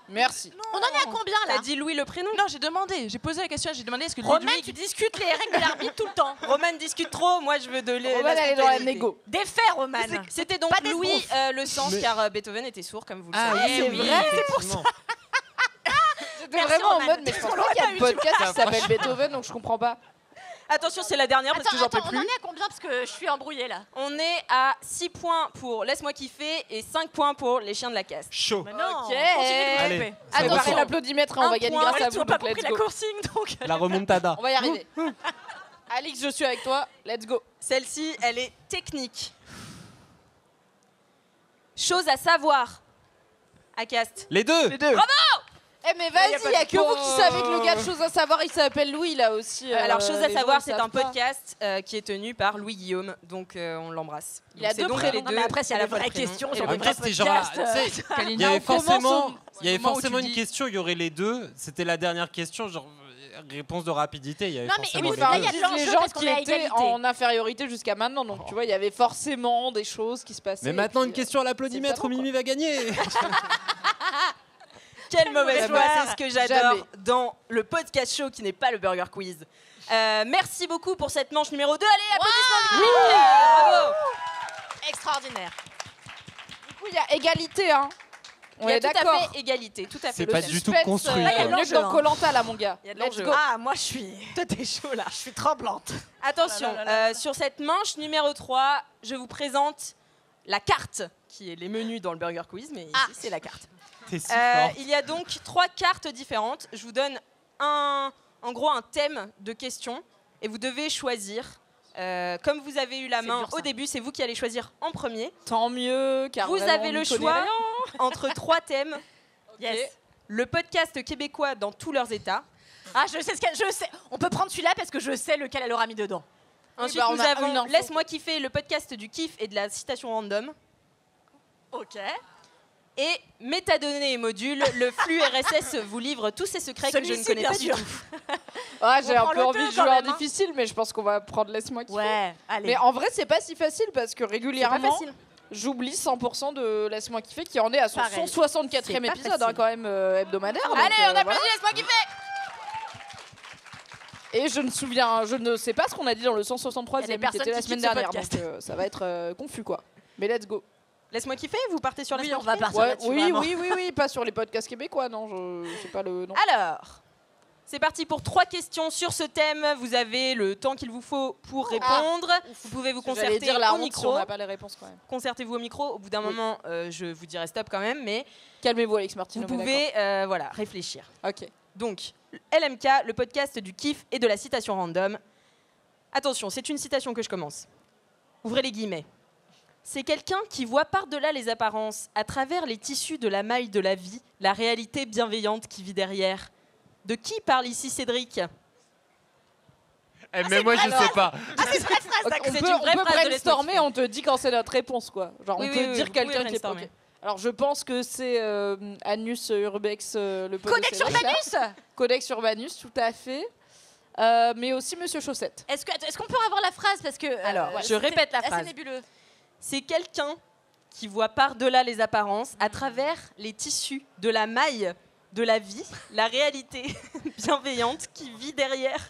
Merci. On en est à combien là T'as dit Louis le prénom? Non, j'ai demandé. J'ai posé la question. J'ai demandé est-ce que Roman, Ludwig. tu discutes les règles de l'arbitre tout le temps. Roman discute trop, moi je veux de Roman, elle est dans la négo. Des faits, Roman. C'était donc Pas des Louis brouffes. le sens, Mais- car Beethoven était sourd, comme vous le Ah savez. oui, c'est oui, vrai, effectivement. J'étais Merci, vraiment en Roman. mode, mais je pense On pas l'aurait qu'il y a pas un eu, podcast tu qui s'appelle Beethoven, donc je comprends pas. Attention, c'est la dernière parce que j'en Attends, peux on en plus. est à combien parce que je suis embrouillée là. On est à 6 points pour Laisse-moi kiffer et 5 points pour les chiens de la caste. Chaud. Mais non. Ok. Continue de Allez. couper. Ça Attention, ressort. l'applaudimètre, on Un va gagner point. grâce à Ils vous, n'ont pas donc let's compris la go. consigne donc. La remontada. On va y arriver. Alix, je suis avec toi, let's go. Celle-ci, elle est technique. Chose à savoir. Acast. Les deux. Eh mais vas-y, il y a que vous qui savez que le gars de Chose à savoir, il s'appelle Louis là aussi. Alors, chose à les savoir, gens, ils c'est un savent pas. podcast qui est tenu par Louis Guillaume, donc on l'embrasse. Il a Donc, c'est deux donc prénoms. les Non, deux mais après, s'il y a à des la fois vraies prénom questions et sur le le En vrai même temps, c'était genre, podcast, tu sais, Kalina, il y avait on commence forcément, au- il y avait moment où forcément tu une dis- question, il y aurait les deux. C'était la dernière question, genre réponse de rapidité. Il y avait Non, mais forcément oui, les là, deux. il y a de les l'enjeu gens parce qu'on qui est à étaient égalité. en infériorité jusqu'à maintenant, donc tu vois, il y avait forcément des choses qui se passaient. Mais et maintenant, puis, une question à l'applaudimètre c'est où Mimi va gagner. Quelle mauvaise mauvais foi, joueur. c'est ce que j'adore Jamais. dans le podcast show qui n'est pas le Burger Quiz. Merci beaucoup pour cette manche numéro 2. Allez, applaudissements du public. Bravo. Extraordinaire. Du coup, il y a égalité, hein. On Il y a est tout à d'accord. fait égalité, tout à fait. C'est Le pas du tout suspense, construit. Là, il y a de mieux que l'enjeu, dans hein. Koh-Lanta, là, mon gars. Il y a de Let's l'enjeu. go. Ah, moi je suis. Toi, t'es chaud là. Je suis tremblante. Attention, Oh là là. sur cette manche numéro 3, je vous présente la carte, qui est les menus dans le Burger Quiz, mais ici, c'est la carte. T'es si fort. Il y a donc 3 cartes différentes. Je vous donne en gros un thème de questions et vous devez choisir. Comme vous avez eu la C'est main dur, ça. au début, c'est vous qui allez choisir en premier. Tant mieux, car Vous vraiment, avez on le n'y connaît choix rien. entre 3 thèmes. Yes. Le podcast québécois dans tous leurs états. Ah, je sais ce qu'elle. Je sais. On peut prendre celui-là parce que je sais lequel elle aura mis dedans. Ensuite, bah, on nous a avons une info. Laisse-moi kiffer, le podcast du kiff et de la citation random. Ok. Et métadonnées et modules, le flux RSS vous livre tous ces secrets que je ne connais pas du tout. Ah, j'ai On un prend peu le envie deux de jouer quand en même, hein. difficile, mais je pense qu'on va prendre laisse-moi kiffer. Ouais, allez. Mais en vrai, c'est pas si facile parce que C'est pas régulièrement, facile. j'oublie 100% de laisse-moi kiffer qui en est à son Pareil. 164e C'est pas épisode, hein, facile. quand même hebdomadaire. donc, Allez, on applaudit, voilà. laisse-moi kiffer. Et je ne sais pas ce qu'on a dit dans le 163e Il y a des qui personnes était la qui semaine quittent ce dernière, podcast. donc ça va être confus quoi. Mais let's go. Laisse-moi kiffer, vous partez sur Oui, laisse-moi on va kiffer partir Ouais, là-dessus. oui, vraiment. oui, pas sur les podcasts québécois, non, je sais pas le nom. Alors, c'est parti pour 3 questions sur ce thème. Vous avez le temps qu'il vous faut pour répondre. Vous pouvez vous J'allais concerter dire la au honte si micro. on n'a pas les réponses quand même. Concertez-vous au micro. Au bout d'un moment, je vous dirai stop quand même, mais Calmez-vous, Alex Martin. vous pouvez voilà, réfléchir. Ok. Donc, LMK, le podcast du kiff et de la citation random. Attention, c'est une citation que je commence. Ouvrez les guillemets. C'est quelqu'un qui voit par-delà les apparences, à travers les tissus de la maille de la vie, la réalité bienveillante qui vit derrière. De qui parle ici Cédric? Mais moi, je sais pas. Ok, on c'est peut, une vraie on peut phrase de brainstormer, laisse-moi on te dit quand c'est notre réponse quoi. Genre Oui, on oui, peut oui, dire vous quelqu'un pouvez qui est brainstormer. ok. Alors je pense que c'est Anus Urbex le pote de Codex Cédric, là. Urbanus. Codex Urbanus, tout à fait. Mais aussi Monsieur Chaussette. Est-ce qu'on peut avoir la phrase parce que Alors, je c'était répète la assez phrase. nébuleux. C'est quelqu'un qui voit par-delà les apparences, à travers les tissus de la maille de la vie, la réalité bienveillante qui vit derrière.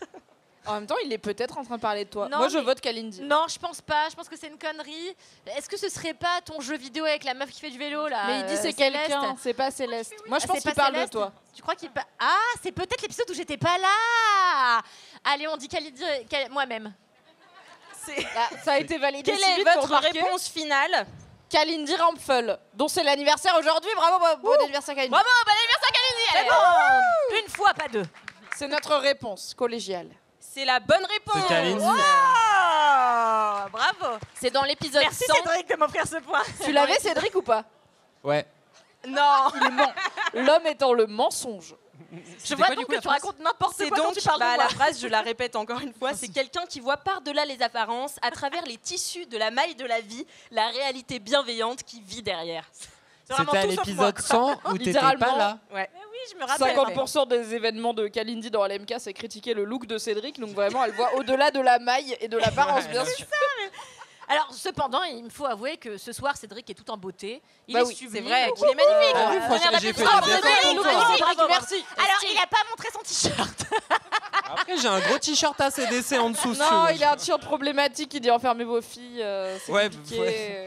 En même temps, il est peut-être en train de parler de toi. Non, Moi, je mais- vote Kalindi. Non, je pense pas. Je pense que c'est une connerie. Est-ce que ce serait pas ton jeu vidéo avec la meuf qui fait du vélo là Mais il dit c'est Céleste quelqu'un, c'est pas Céleste. Moi, je Ah, pense c'est qu'il pas parle de Céleste toi. Tu crois qu'il Ah, c'est peut-être l'épisode où j'étais pas là. Allez, on dit moi-même. Ah, ça a été validé. Quelle si est vite pour votre marquer réponse finale? Kalindi Rampfel, dont c'est l'anniversaire aujourd'hui. Bravo, bon anniversaire Kalindi. Bravo, bon anniversaire Kalindi! C'est bon. Une fois, pas deux. C'est notre réponse collégiale. C'est la bonne réponse. C'est Kalindi. Oh, bravo. C'est dans l'épisode Merci 100. Cédric de m'offrir ce point. Tu l'avais Cédric ou pas? Ouais. Non. Il ment. L'homme étant le mensonge. Je vois donc que tu racontes n'importe C'est quoi quand donc tu parles de moi. la phrase, je la répète encore une fois, c'est quelqu'un qui voit par-delà les apparences, à travers les tissus de la maille de la vie, la réalité bienveillante qui vit derrière. C'est vraiment C'était à tout sauf l'épisode 100 où t'étais Littéralement. pas là. Ouais. Oui, je me rappelle. 50% des événements de Kalindi dans LMK, c'est critiquer le look de Cédric. Donc vraiment, elle voit au-delà de la maille et de l'apparence, Ouais, bien là. sûr. Alors, cependant, il me faut avouer que ce soir, Cédric est tout en beauté. Il Bah est oui, sublime. C'est vrai qu'il est magnifique. Ah oui, franchement, Tonnerre j'ai fait d'applaudissements des pour efforts Cédric. pour toi. Cédric, Bravo. merci. Alors, il a pas montré son t-shirt. Après, j'ai un gros t-shirt ACDC en dessous. si tu Non, veux. il a un t-shirt problématique. Il dit enfermez vos filles. C'est Ouais, compliqué.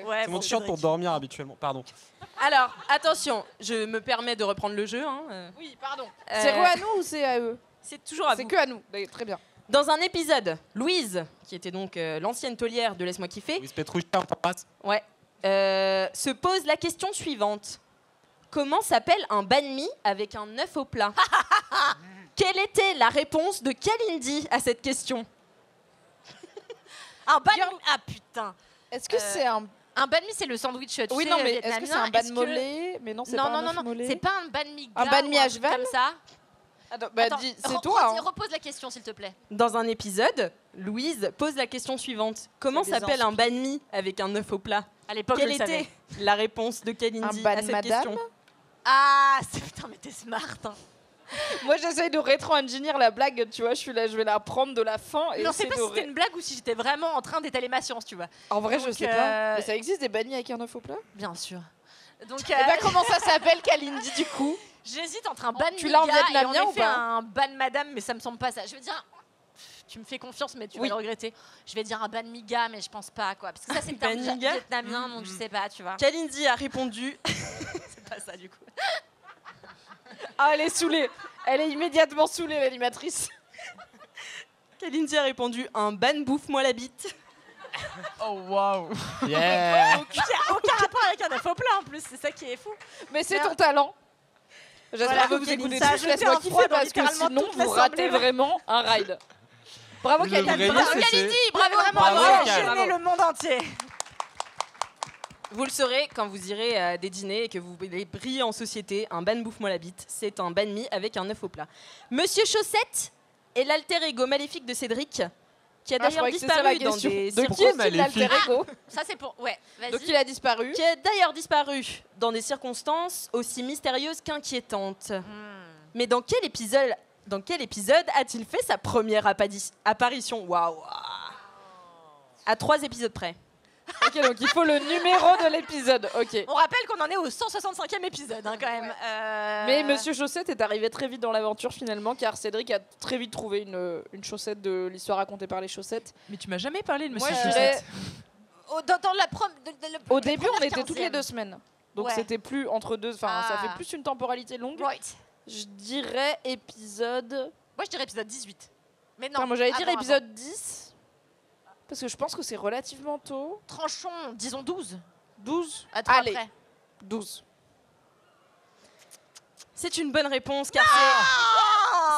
Ouais, C'est mon t-shirt pour dormir habituellement. Pardon. Alors, attention, je me permets de reprendre le jeu. hein, Oui, pardon. Euh, C'est re à nous ou c'est à eux? C'est toujours à C'est vous. que à nous. D'ailleurs, très bien. Dans un épisode, Louise, qui était donc l'ancienne taulière de Laisse-moi kiffer, Louise Petrouchka, on t'embrasse. ouais, se pose la question suivante. Comment s'appelle un banh mi avec un œuf au plat? Quelle était la réponse de Kalindi à cette question? Un banh mi. Ah putain. Est-ce que c'est un. Un banh mi, c'est le sandwich. Tu Oui, sais, non, mais est-ce que vietnamien. c'est un ban Est-ce que- mollet? Mais non, c'est Non, pas non, un non, œuf non. mollet. C'est pas un banh mi Un gras banh mi ou à truc cheval comme ça. Attends, bah, Attends, c'est toi. Hein. Repose la question, s'il te plaît. Dans un épisode, Louise pose la question suivante. Comment Ça les s'appelle un banh mi avec un œuf au plat? À l'époque, je Quelle le savais. était la réponse de Un Kalindi ban à cette madame? question? Ah, putain, mais t'es smart. Hein. Moi, j'essaye de rétro-engineer la blague, tu vois. Je suis là, je vais la prendre de la fin. Et Non, c'est essayer pas de si c'était une blague ou si j'étais vraiment en train d'étaler ma science, tu vois. En vrai, je Donc, sais pas. Mais ça existe des bannis avec un œuf au plat? Bien sûr. Donc, Et bah, comment ça s'appelle, Kalindi, du coup? j'hésite entre un ban Tu mi l'as en gars et vietnamien en ou effet pas un ban madame, mais ça me semble pas ça. Je veux dire, tu me fais confiance, mais tu Oui. vas le regretter. Je vais dire un ban mi gars, mais je pense pas, quoi. Parce que ça, c'est le terme Ban mi gars vietnamien, donc je sais pas, tu vois. Kalindi a répondu. C'est pas ça du coup. Ah, elle est saoulée. Elle est immédiatement saoulée, l'animatrice. Kalindi a répondu un ban bouffe-moi la bite. Oh waouh. Yeah. Aucun rapport avec un œuf au plat en plus, c'est ça qui est fou. Mais c'est ton talent. J'espère Voilà, que vous Kalindi, écoutez ça a tous jeté Laisse-moi un kiffer froid dans parce que littéralement sinon toute vous ratez l'assemblée. vraiment un ride. Bravo Le Kalindi. vrai nom, c'est- Bravo, vraiment, Bravo, bravo. Cal. Gêner le monde entier. Vous le saurez quand vous irez à des dîners et que vous voulez briller en société, un ban bouffe-moi la bite, c'est un banh mi avec un œuf au plat. Monsieur Chaussette est l'alter ego maléfique de Cédric. qui a Ah, je d'ailleurs croyais que c'était ça la disparu dans question. des De qui Pourquoi est-il l'alter ego Ça, c'est pour. Ouais, vas-y. Donc il a disparu. qui a d'ailleurs disparu dans des circonstances aussi mystérieuses qu'inquiétantes. Mais dans quel épisode a-t-il fait sa première apparition? Waouh. À 3 épisodes près. Ok, donc il faut le numéro de l'épisode. Ok. On rappelle qu'on en est au 165e épisode, hein, quand même. Mais Monsieur Chaussette est arrivé très vite dans l'aventure finalement, car Cédric a très vite trouvé une chaussette de l'histoire racontée par les chaussettes. Mais tu m'as jamais parlé de Moi, Monsieur je Chaussette. Dans la Au début, on était toutes les 2 semaines. Donc Ouais. c'était plus entre deux. Enfin, ça Ah. fait plus une temporalité longue. Right. Je dirais épisode. Moi, je dirais épisode 18. Mais non. Enfin, moi j'allais dire avant, épisode 10. Parce que je pense que c'est relativement tôt. avant. Tranchons, disons 12. 12. À 3 Allez, près. 12. C'est une bonne réponse car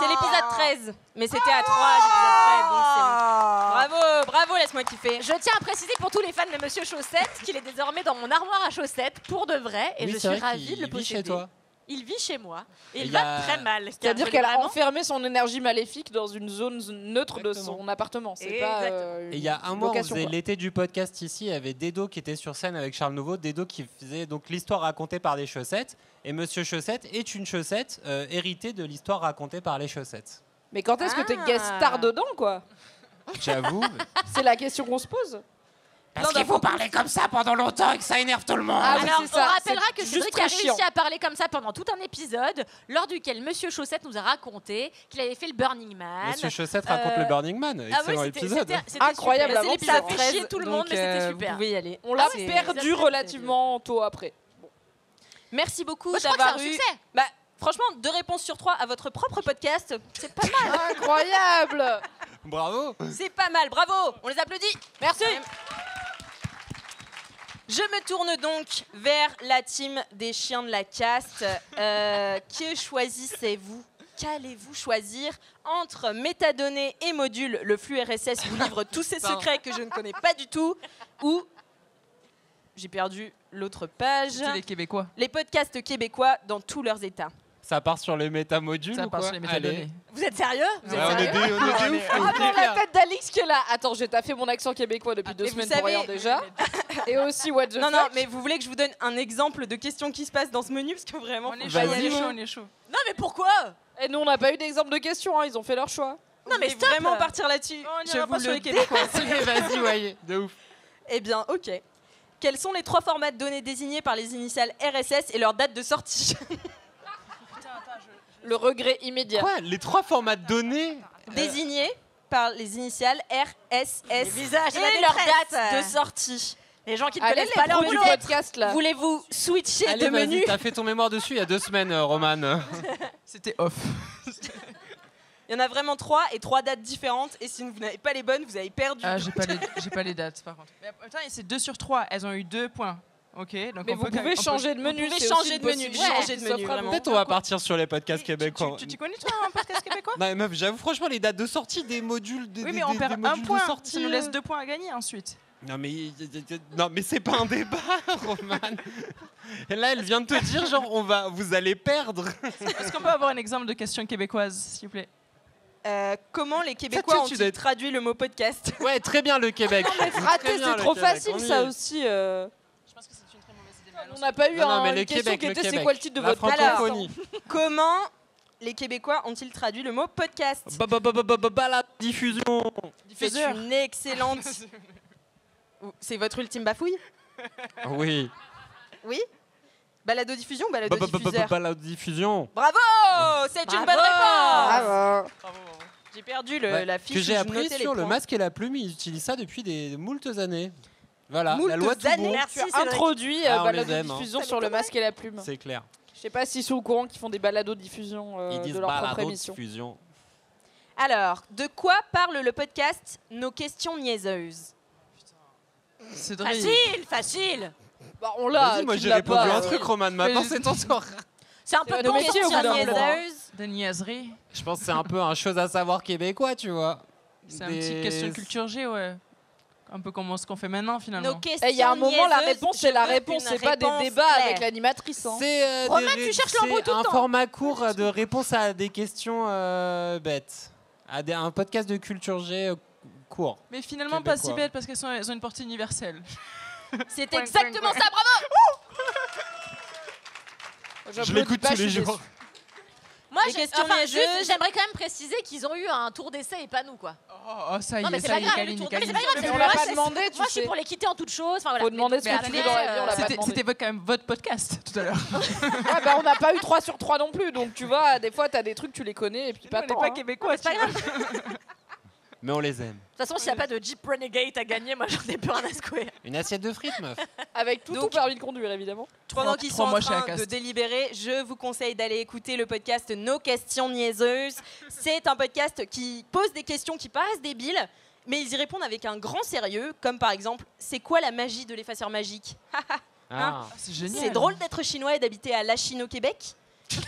c'est l'épisode 13. Mais c'était à 3 épisodes près. Donc c'est bon. Bravo, laisse-moi kiffer. Je tiens à préciser pour tous les fans de Monsieur Chaussette qu'il est désormais dans mon armoire à chaussettes pour de vrai et Oui, je c'est suis vrai ravie qu'il de le vit posséder. chez toi. Il vit chez moi et Et il il va y a- très mal. C'est-à-dire car qu'elle a vraiment- enfermé son énergie maléfique dans une zone neutre de Exactement. son appartement. C'est pas. Et il y a un mois, on location, faisait quoi. l'été du podcast ici, il y avait Dedo qui était sur scène avec Charles Nouveau, Dedo qui faisait donc l'histoire racontée par les chaussettes, et Monsieur Chaussette est une chaussette héritée de l'histoire racontée par les chaussettes. Mais quand est-ce que t'es guest star dedans, quoi? J'avoue. C'est la question qu'on se pose. Parce qu'il faut parler comme ça pendant longtemps et que ça énerve tout le monde. Ah oui, Alors, c'est on ça, rappellera c'est que juste Cédric très a réussi chiant. à parler comme ça pendant tout un épisode, lors duquel Monsieur Chaussette nous a raconté qu'il avait fait le Burning Man. Monsieur Chaussette raconte le Burning Man, Ah oui, excellent c'était épisode. Incroyable, super. avant C'est que l'épisode ça fait fasse chier tout le Donc, monde, mais c'était vous super. pouvez y aller. On l'a c'est- perdu relativement tôt après. Merci beaucoup Moi, je crois que d'avoir c'est un eu. succès. Bah, franchement, 2 réponses sur 3 à votre propre podcast, c'est pas mal. Incroyable! Bravo. C'est pas mal, bravo. On les applaudit. Merci. Je me tourne donc vers la team des chiens de la caste. Que choisissez-vous? Qu'allez-vous choisir entre métadonnées et modules? Le flux RSS vous livre tous ces secrets que je ne connais pas du tout. Ou j'ai perdu l'autre page. C'est les Québécois. Les podcasts québécois dans tous leurs états. Ça part sur les métamodules Ça ou part quoi? sur les métadonnées. Allez. Vous êtes sérieux Vous êtes Ouais, on est sérieux des ouf. Ah non, la tête d'Alix qui est là. Attends, j'ai taffé mon accent québécois depuis 2 mais vous semaines pour savez- rien déjà. Et aussi, what the Non, fuck? non, mais vous voulez que je vous donne un exemple de questions qui se passent dans ce menu? Parce que vraiment, On est faut chaud, pas y on est aller. chaud, on est chaud. Non, mais pourquoi? Et nous, on n'a pas eu d'exemple de questions, hein, ils ont fait leur choix. Non, mais stop. vraiment partir là-dessus. On Je ira vous pas sur le les Québécois. Vas-y, ouais, de ouf. Eh bien, ok. Quels sont les 3 formats de données désignés par les initiales RSS et leur date de sortie? Le regret immédiat. Quoi? Les 3 formats de données? Désignés par les initiales RSS Les visages de la et leur détresse. date de sortie. Les gens qui ne Allez, connaissent les pas leur pros du boulot. podcast, là. Voulez-vous switcher Allez, de vas-y, menu? t'as fait ton mémoire dessus il y a 2 semaines, Roman. C'était off. Il y en a vraiment 3 et 3 dates différentes. Et si vous n'avez pas les bonnes, vous avez perdu. Ah, j'ai pas les dates par contre. Mais attends, c'est 2 sur 3. Elles ont eu 2 points. Ok, donc Mais on vous peut pouvez on changer de menu. pouvez c'est changer aussi de menu, une changer possibilité de qui menu, s'offre à vraiment. vous. Peut-être on va partir sur les podcasts québécois. Tu connais toi un podcast québécois? Non, mais meuf, j'avoue, franchement, les dates de sortie des modules. Oui, mais on perd un de point. sortie, Ça nous laisse 2 points à gagner ensuite. Non, mais c'est pas un débat, Roman. Et là, elle vient de te dire, genre, vous allez perdre. Est-ce qu'on peut avoir un exemple de question québécoise, s'il vous plaît? Comment les Québécois tu ont-ils dois- traduit le mot podcast? Ouais, très bien le Québec. Raté, Très bien, c'est le trop Québec, facile, on y ça est. aussi. Je pense que c'est une très mauvaise idée. On n'a pas eu Non, mais une le question Québec, qui le était c'est Québec. quoi le titre de La votre francophonie. Comment les Québécois ont-ils traduit le mot podcast? La diffusion. C'est une excellente. C'est votre ultime bafouille? Oui. Oui? Balado-diffusion ou balado-diffuseur? La diffusion. Bravo! C'est une bonne Ah, réponse! J'ai perdu Ouais, la fiche que j'ai où je appris notais les sur le points. masque et la plume, ils utilisent ça depuis des moultes années. Voilà, Moultes la loi tout années, bon, merci. Tu as introduit Ah, on les balado aime, diffusion hein. sur le masque et la plume. c'est clair. Je sais pas s'ils sont au courant qu'ils font des balados diffusion Ils disent de leur propre balado émission. diffusion. Alors, de quoi parle le podcast Nos questions niaiseuses? C'est drôle. Facile. Bah, on l'a. Vas-y, moi qui j'ai l'a répondu pas, un truc, Roman. Maintenant, Mais- c'est ton tour. C'est un peu C'est ton notre métier, au bout question d'un moment. niaiseuse. Des niaiseries. Je pense que c'est un peu un chose à savoir québécois, tu vois. C'est une petite question de culture G, ouais. Un peu comme ce qu'on fait maintenant, finalement. Nos questions Et il y a un moment, la niaiseuses, réponse, je c'est la veux réponse, une c'est pas des réponse débats claire. avec l'animatrice. Hein. C'est Roman, tu cherches l'embrouille tout le un temps. format court de réponse à des questions bêtes. Un podcast de culture G court. Mais finalement, pas si Québécois. bête parce elles ont une portée universelle. C'est exactement ça, bravo. Je l'écoute tous les jours. Moi, Les questions niaiseuses. j'aimerais quand même préciser qu'ils ont eu un tour d'essai et pas nous, quoi. Oh, ça y Non, mais est, c'est ça pas y est, grave, Kaline, mais Kaline. c'est pas grave. Mais c'est on que l'a moi, pas je- demandé, tu Moi, je suis sais. pour l'équité en toute chose. Enfin, voilà. Faut demander ce que tu veux dans la vie, on l'a pas demandé. C'était quand même votre podcast tout à l'heure. Ah bah on n'a pas eu 3 sur 3 non plus, donc tu vois, des fois t'as des trucs, tu les connais et puis pas On n'est tant. pas hein. québécois. C'est pas grave. Mais on les aime. De toute façon, s'il n'y a pas de Jeep Renegade à gagner, moi, j'en ai plus rien à secouer. Une assiette de frites, meuf. Avec tout Donc- ton permis de conduire évidemment. Pendant qu'ils sont Trois en mois chez train Acast. de délibérer, je vous conseille d'aller écouter le podcast Nos questions niaiseuses. C'est un podcast qui pose des questions qui paraissent débiles, mais ils y répondent avec un grand sérieux, comme par exemple, c'est quoi la magie de l'effaceur magique? Ah. C'est génial. C'est drôle d'être chinois et d'habiter à Lachine au Québec.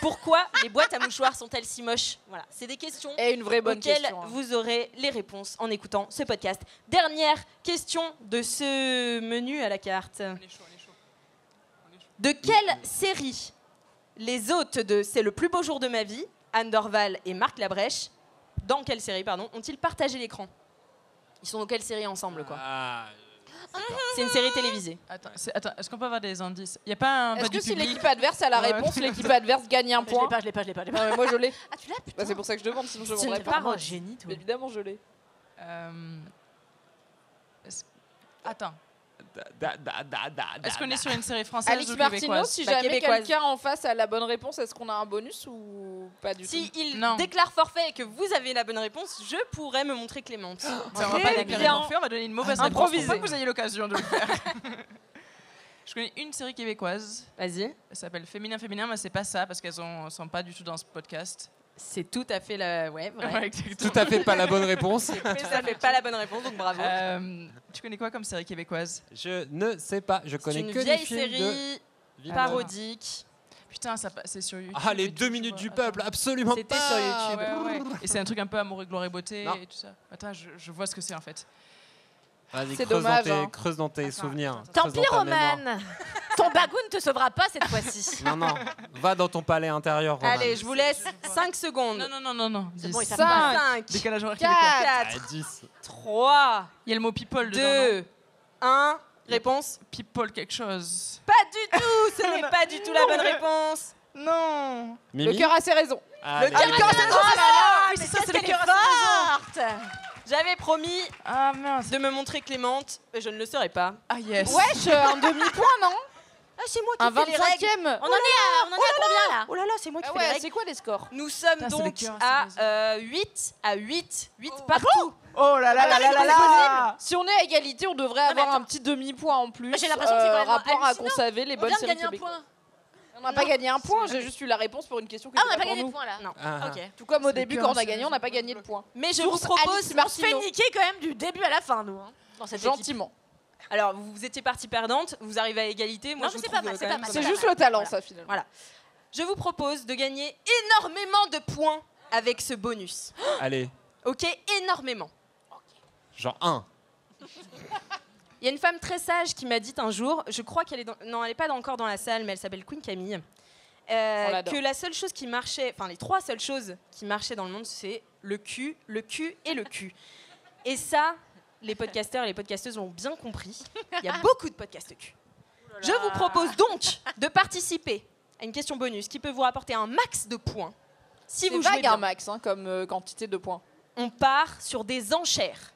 Pourquoi les boîtes à mouchoirs sont-elles si moches? Voilà, c'est des questions Et une vraie bonne auxquelles question. Hein. vous aurez les réponses en écoutant ce podcast. Dernière question de ce menu à la carte. On est chaud, on est chaud. De quelle série les hôtes de C'est le plus beau jour de ma vie, Anne Dorval et Marc Labrèche, dans quelle série, pardon, ont-ils partagé l'écran? Ils sont dans quelle série ensemble, quoi? Ah. C'est une série télévisée. Attends, est-ce qu'on peut avoir des indices? Il n'y a pas un Est-ce vote que du si public? l'équipe adverse a la Ouais. réponse, l'équipe adverse gagne un Je point? l'ai pas. Non mais moi je l'ai. Ah, tu l'as, putain. Bah, c'est pour ça que je demande, sinon je C'est demanderais pas. vraiment un génie, toi. Évidemment je l'ai. Attends. Da, da, da, da, Est-ce qu'on da. est sur une série française Alix ou Martineau, québécoise? si Bah, jamais québécoise. quelqu'un en face a la bonne réponse, est-ce qu'on a un bonus ou pas du Si tout? il Non. déclare forfait et que vous avez la bonne réponse, je pourrais me montrer Clémente. Ça, on va Très pas déclarer bien. forfait, on va donner une mauvaise réponse. Improvisé. Faut pas que vous ayez l'occasion de le faire. Je connais une série québécoise. Vas-y. Elle s'appelle Féminin Féminin, mais c'est pas ça parce qu'elles sont pas du tout dans ce podcast. C'est tout à fait la. Ouais, vrai. Ouais, exactement. Tout à fait pas la bonne réponse. Mais ça fait pas la bonne réponse, donc bravo. Tu connais quoi comme série québécoise? Je ne sais pas. Je C'est connais une que des vieille films série de Villeneuve. parodique. Putain, c'est sur YouTube. Ah, les et tout, 2 je minutes vois. du Attends. peuple, absolument C'était pas. sur YouTube. Ouais, ouais. Et c'est un truc un peu amour et gloire et beauté Non. et tout ça. Attends, je vois ce que c'est en fait. Vas-y, C'est creuse, dommage, dans tes, hein. creuse dans tes Attends, souvenirs. Tant creuse pis, dans ta mémoire. Roman. Ton bagoun ne te sauvera pas cette fois-ci. Non, non. Va dans ton palais intérieur, Roman. Allez, je vous laisse 5 secondes. Non. C'est bon, ils savent 5, pas. 5, Décalage horaire québécois. 4, Ah, 10. 3, Il y a le mot people dedans. non 2, 1. Réponse? People quelque chose. Pas du tout, ce n'est pas du tout la bonne réponse. Non. Le Mimi. cœur a ses raisons. Allez. cœur a ses raisons. Oh là là, Oui, mais c'est ça, qu'est-ce c'est le qu'elle est cœur à forte. J'avais promis Ah mince. de me montrer Clémente, mais je ne le serai pas. Ah yes. Wesh, un demi-point non? Ah, c'est moi qui Un fais les règles. 25e. On en est à combien là? Oh là là, c'est moi qui Ah fais les ouais, règles. c'est quoi les scores? Nous sommes Putain, c'est donc le cœur, à 8 à 8. 8 partout. Oh là là là là là là. Si on est à égalité, on devrait mais avoir attends. un petit demi-point en plus. J'ai l'impression que c'est quand même rapport à hallucinant. conserver les On bonnes vient de séries gagner un québécoises. point. On n'a pas gagné un point, j'ai juste eu la réponse pour une question que Ah, on n'a c'était pas pour gagné de nous. point là. Non. Ah, Ok. Tout comme au C'est début, le quand on cœur, a gagné, on n'a pas gagné de point. Mais je vous Source propose. Alice On se fait Martineau. niquer quand même du début à la fin, nous. Hein, dans cette équipe. Gentiment. Alors, vous étiez partie perdante, vous arrivez à égalité. Moi, Non, je mais vous c'est trouve pas mal, quand c'est même pas mal. pas C'est mal. juste le talent, Voilà. ça, finalement. Voilà. Je vous propose de gagner énormément de points avec ce bonus. Allez, Ok, énormément. genre 1. Il y a une femme très sage qui m'a dit un jour, je crois qu'elle est non, elle n'est pas encore dans la salle, mais elle s'appelle Queen Camille, On l'adore. que la seule chose qui marchait, enfin les 3 seules choses qui marchaient dans le monde, c'est le cul et le cul. Et ça, les podcasteurs et les podcasteuses l'ont bien compris. Il y a beaucoup de podcasts cul. Je vous propose donc de participer à une question bonus qui peut vous rapporter un max de points. Si C'est vous jouez vague bien. un max hein, comme quantité de points. On part sur des enchères.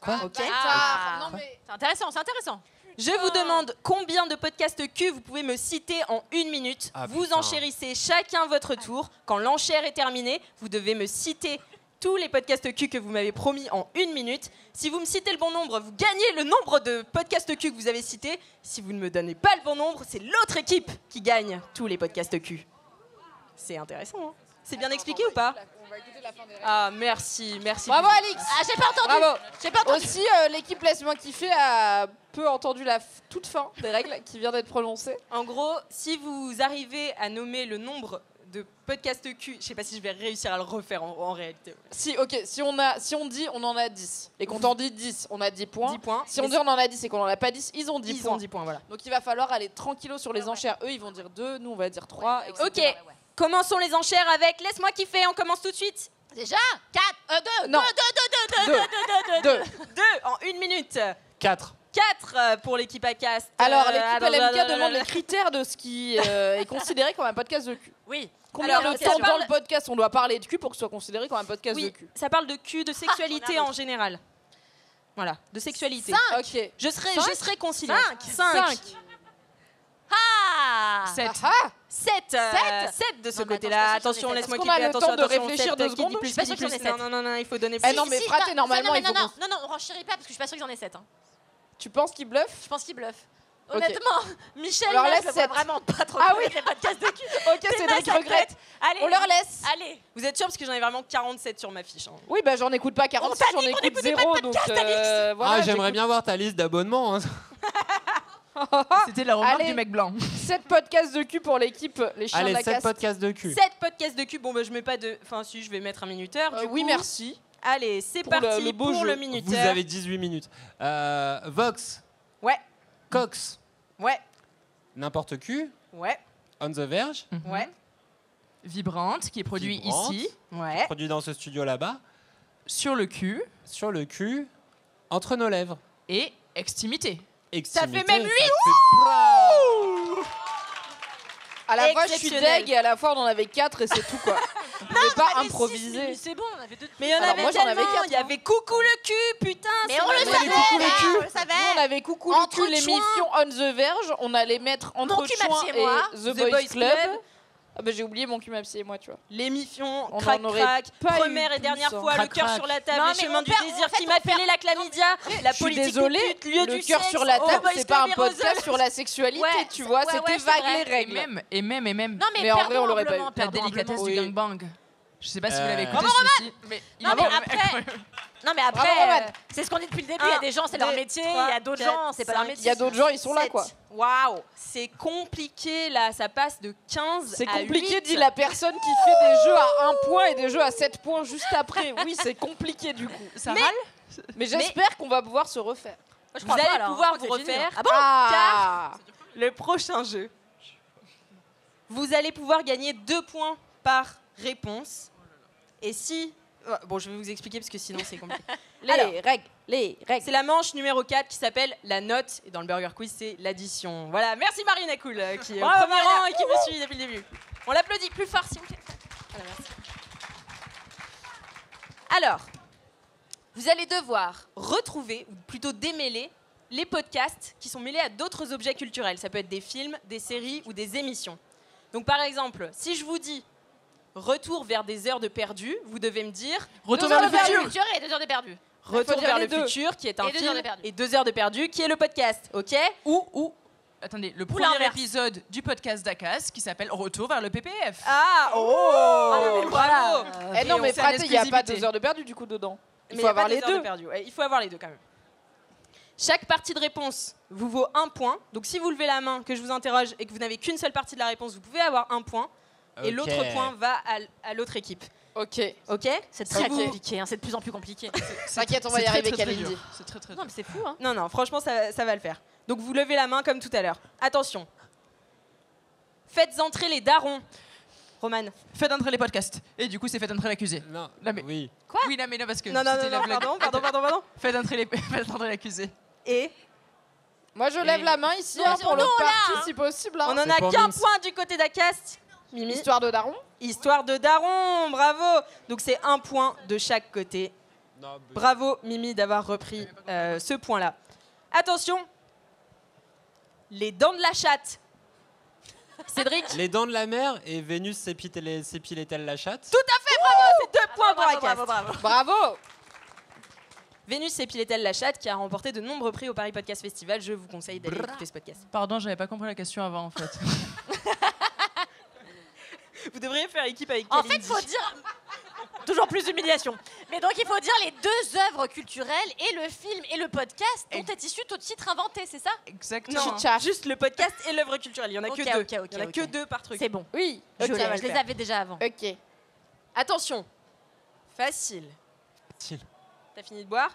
Quoi Ok. Ah. Non mais C'est intéressant, c'est intéressant. Je vous demande combien de podcasts Q vous pouvez me citer en 1 minute. Ah, Vous putain. enchérissez chacun votre tour. Quand l'enchère est terminée, vous devez me citer tous les podcasts Q que vous m'avez promis en 1 minute. Si vous me citez le bon nombre, vous gagnez le nombre de podcasts Q que vous avez cités. Si vous ne me donnez pas le bon nombre, c'est l'autre équipe qui gagne tous les podcasts Q. C'est intéressant, hein? C'est bien expliqué ou pas? on va écouter la fin des règles. Ah, merci, merci. Bravo public. Alix. Ah, j'ai pas entendu. Bravo. J'ai pas entendu. Aussi, l'équipe Laisse-moi kiffer a peu entendu la toute fin des règles qui vient d'être prononcée. En gros, si vous arrivez à nommer le nombre de podcasts Q, je sais pas si je vais réussir à le refaire en réalité. Si, ok, si on dit on en a 10 et qu'on t'en dit 10, on a 10 points. 10 points. Si on dit on en a 10 et qu'on en a pas 10, ils ont 10 ils points. ont 10 points, voilà. Donc il va falloir aller tranquillo sur les enchères. Eux, ils vont dire 2, nous on va dire 3, etc. Ok, commençons les enchères avec Laisse-moi kiffer, on commence tout de suite. Déjà 4, 2, Non. 2. 2 en 1 minute. 4. 4 pour l'équipe ACAST. Alors, l'équipe LMK demande les critères de ce qui est considéré comme un podcast de cul. Oui. Combien Alors, de ça temps parle- dans le podcast on doit parler de cul pour que ce soit considéré comme un podcast de Oui, cul? ça parle de cul, de sexualité on a en général. Voilà, de sexualité. Ok. Je serai conciliant. 5. Ah 7. 7 de ce Non, mais côté-là. attends, Attention, je laisse-moi Est-ce qu'on kiffer. a le Attention, temps de attention, réfléchir 7, 2 qui dit secondes? plus, Je suis pas qui dit sûre que plus. j'en ai Non, non, non, il faut donner Eh plus. non, mais fraté, normalement, il faut non, qu'on- non, non, on renchérit pas parce que je suis pas sûre qu'ils en aient 7. Hein. Tu penses qu'il bluffe? Je pense qu'ils bluffent. Ok. Honnêtement, Michel, Alors, là, laisse je le vois 7. vraiment pas trop Ah trouver des podcasts de cul. Ok, Cédric regrette. Allez, On leur laisse. Allez. Vous êtes sûr parce que j'en ai vraiment 47 sur ma fiche. Hein. Oui, bah j'en écoute pas 46, t'a j'en dit qu'on écoute écoutait 0, donc voilà. J'aimerais bien voir ta liste d'abonnements. Hein. C'était la remarque Allez. du mec blanc. 7 podcasts de cul pour l'équipe Les Chiens Allez, de la 7 Caste. podcasts de cul. 7 podcasts de cul. Bon, bah, je mets pas de. Enfin, si, je vais mettre un minuteur. Du Oui, coup. merci. Allez, c'est Pour parti le beau pour jeu. le minuteur. Vous avez 18 minutes. Vox, Ouais, Cox, ouais, N'importe Q, ouais, On the Verge, ouais, Vibrante, qui est produit Vibrante. ici, ouais. produit dans ce studio là-bas, sur le cul, sur le cul, entre nos lèvres. et extimité. Extimité, fait même 8. À la fois, je suis Exceptionnel. deg et à la fois, on en avait 4 et c'est tout quoi. On pouvait pas improviser. C'est bon, on avait 2. Mais il y en Alors, avait moi, j'en avais tellement. quatre, Il y avait coucou le cul, putain. Mais c'est on le vrai. savait, coucou le cul. on le Nous, savait. on avait coucou le Entre cul, l'émission On the Verge. On allait mettre Mon entre cul, ma Chouin psy et et moi. The Boys Club. Ah bah j'ai oublié mon cul, ma psy et moi, tu vois. L'émission On crac en aurait crac, pas eu première et plus, dernière hein. fois, Crac, le cœur crac. sur la table, Non, les mais chemins on du perd- désir en fait, qui m'a on perd- filé la chlamydia, la Je suis politique désolée, du pute, lieu le du cœur sexe, sur la oh, table, boys c'est pas un club, podcast aérosol. sur la sexualité, Ouais, tu vois, ouais, c'était c'est vague vrai. les règles. Et même, Non, mais, Mais en vrai, on l'aurait pas eu. perdons la humblement. délicatesse Oui. du gangbang. Je sais pas si vous l'avez Euh, écouté celui-ci, mais il Non, est mais quand même après- incroyable. Non, mais Bravo, après, Roman. c'est ce qu'on dit depuis le début. Il y a des gens, c'est leur 2, métier. 3, Il y a d'autres 4, gens, c'est pas leur 5, métier. Il y a d'autres gens, ils sont là, 7. quoi. Waouh, c'est compliqué là, ça passe de 15 C'est à compliqué, 8. dit la personne qui fait des jeux à 1 point et des jeux à 7 points juste après. Oui, c'est compliqué du coup. Ça Mais- râle Mais j'espère qu'on va pouvoir se refaire. Moi, je Vous crois pas, allez alors, pouvoir hein. vous C'est génial. refaire. Ah bon Ah Le prochain jeu. Vous allez pouvoir gagner 2 points par réponse. Et si... Bon, je vais vous expliquer parce que sinon c'est compliqué. Alors, Les règles. c'est la manche numéro 4 qui s'appelle la note. Et dans le Burger Quiz, c'est l'addition. Voilà, merci Marina Cool qui est au Bravo, premier Marina. rang et qui me suit depuis le début. On l'applaudit plus fort s'il vous plaît. Voilà, merci. Alors, vous allez devoir retrouver, ou plutôt démêler, les podcasts qui sont mêlés à d'autres objets culturels. Ça peut être des films, des séries ou des émissions. Donc par exemple, si je vous dis Retour vers des heures de perdu, vous devez me dire Retour 2 vers heures le de futur. futur et 2 heures de perdu. Retour dire vers les le deux. futur, qui est un Et 2 heures film, de perdu. et 2 heures de perdu, qui est le podcast, ok? Ou, attendez, le premier l'inverse. épisode du podcast d'Akas qui s'appelle Retour vers le PPF. Ah, oh, voilà. Eh non, Et mais on fait Fraté, il n'y a pas l'exclusivité. 2 heures de perdu du coup dedans. Il Mais faut y a pas avoir les deux heures de deux. perdu. Ouais, il faut avoir les deux quand même. Chaque partie de réponse vous vaut 1 point. Donc si vous levez la main, que je vous interroge et que vous n'avez qu'une seule partie de la réponse, vous pouvez avoir 1 point. Et Ok. l'autre point va à l'autre équipe. Ok. Ok? C'est Si très vous- compliqué, hein, c'est de plus en plus compliqué. T'inquiète, on va C'est y très, arriver, très, très Kalindi. dur. C'est très très Non, dur. mais c'est fou, hein. Non, non, franchement, ça va le faire. Donc vous levez la main comme tout à l'heure. Attention. Faites entrer les darons. Roman. Faites entrer les podcasts. Et du coup, c'est faites entrer l'accusé. Non, Là, mais- oui. Oui, là, mais non, parce que Non, non, c'était non, la blague. pardon. Faites entrer faites entrer l'accusé. Et Moi, je lève la main ici hein, pour non, l'autre là, partie hein. si possible. hein. on en C'est a pour qu'un Mims. point du côté d'Acast. Mimi. Histoire de daron. Histoire de daron, bravo. Donc c'est 1 point de chaque côté. Bravo Mimi d'avoir repris ce point-là. Attention, les dents de la chatte. Cédric, Les dents de la mer et Vénus s'épilait-elle la chatte? tout à fait, bravo, c'est 2 points pour Bravo, Acast. bravo, bravo. Bravo. Vénus s'épilait-elle la chatte qui a remporté de nombreux prix au Paris Podcast Festival. Je vous conseille d'aller écouter ce podcast. Pardon, j'avais pas compris la question avant en fait. Vous devriez faire équipe avec En Kalindi. fait, faut dire. Toujours plus d'humiliation. Mais donc, il faut dire les 2 œuvres culturelles et le film et le podcast dont est issu tout titre inventé, c'est ça? Exactement. Non, Chitchat. juste le podcast et l'œuvre culturelle. Il y en a Ok, que 2. ok, ok, Il y en a ok. que 2 par truc. C'est bon. Oui. Je Ok. va le les faire. avais déjà avant. Ok. Attention, facile. T'as fini de boire?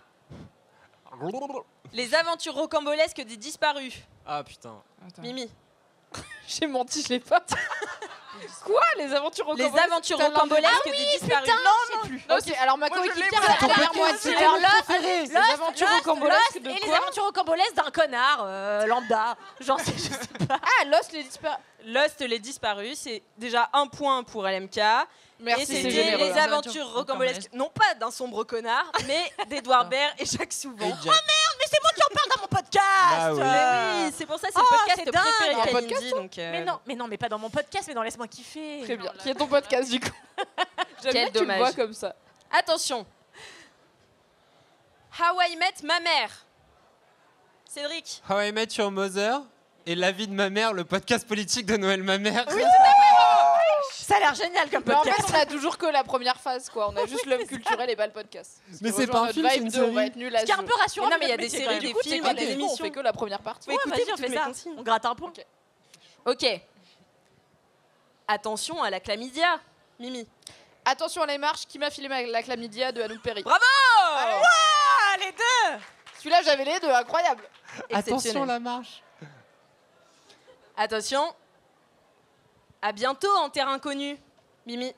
Les aventures rocambolesques des disparus. Ah putain. Attends. Mimi. J'ai menti, je l'ai pas. Quoi? Les aventures Les rocambolesques aventures Putain, rocambolesques des disparus. Ok, alors ma coéquipière, l'ai la pas. première moitié. Alors Les aventures rocambolesques de et les quoi? aventures rocambolesques d'un connard lambda. Genre, je sais pas. Ah, Lost, les disparus. Lost, les disparus, c'est déjà 1 point pour LMK. Merci, Et c'est c'était généreux. les aventures aventures rocambolesques, non pas d'un sombre connard, mais d'Edouard Baird et Jacques Souvent. Et Jack- Mais c'est moi qui en parle dans mon podcast. Bah oui. Mais oui, c'est pour ça que c'est Oh, le podcast c'est dingue. préféré de Un Kalindi. podcast, Donc, Mais non, mais pas dans mon podcast, mais dans Laisse-moi kiffer. Très bien. Qui est ton podcast du coup? J'aime bien que tu le dommage. vois comme ça. Attention. How I Met Ma Mère. Cédric. How I Met Your Mother et La vie de ma mère, le podcast politique de Noël ma mère. Ça a l'air génial comme Mais en podcast. fait, on a toujours que la première phase, quoi. On a juste l'homme culturel et pas le podcast. Mais Ce qui c'est rejoint pas un notre film, c'est vibe une de, on va série. être nul à Ce qui est un ce peu jeu. rassurant. Mais non, mais il y a notre des métier, séries, quand des même. Du coup, films, t'es des pas émissions. On fait que la première partie. Faut écouter vas-y, toutes on fait mes ça. consignes. On gratte un point. Ok. Attention à la chlamydia. Mimi. Attention à les marches, qui m'a filé la chlamydia de Anouk Perry. Bravo. Ah, les deux. Celui-là, j'avais les deux, incroyable. Attention Exceptionnel. la marche. Attention. À bientôt en terre inconnue. Mimi.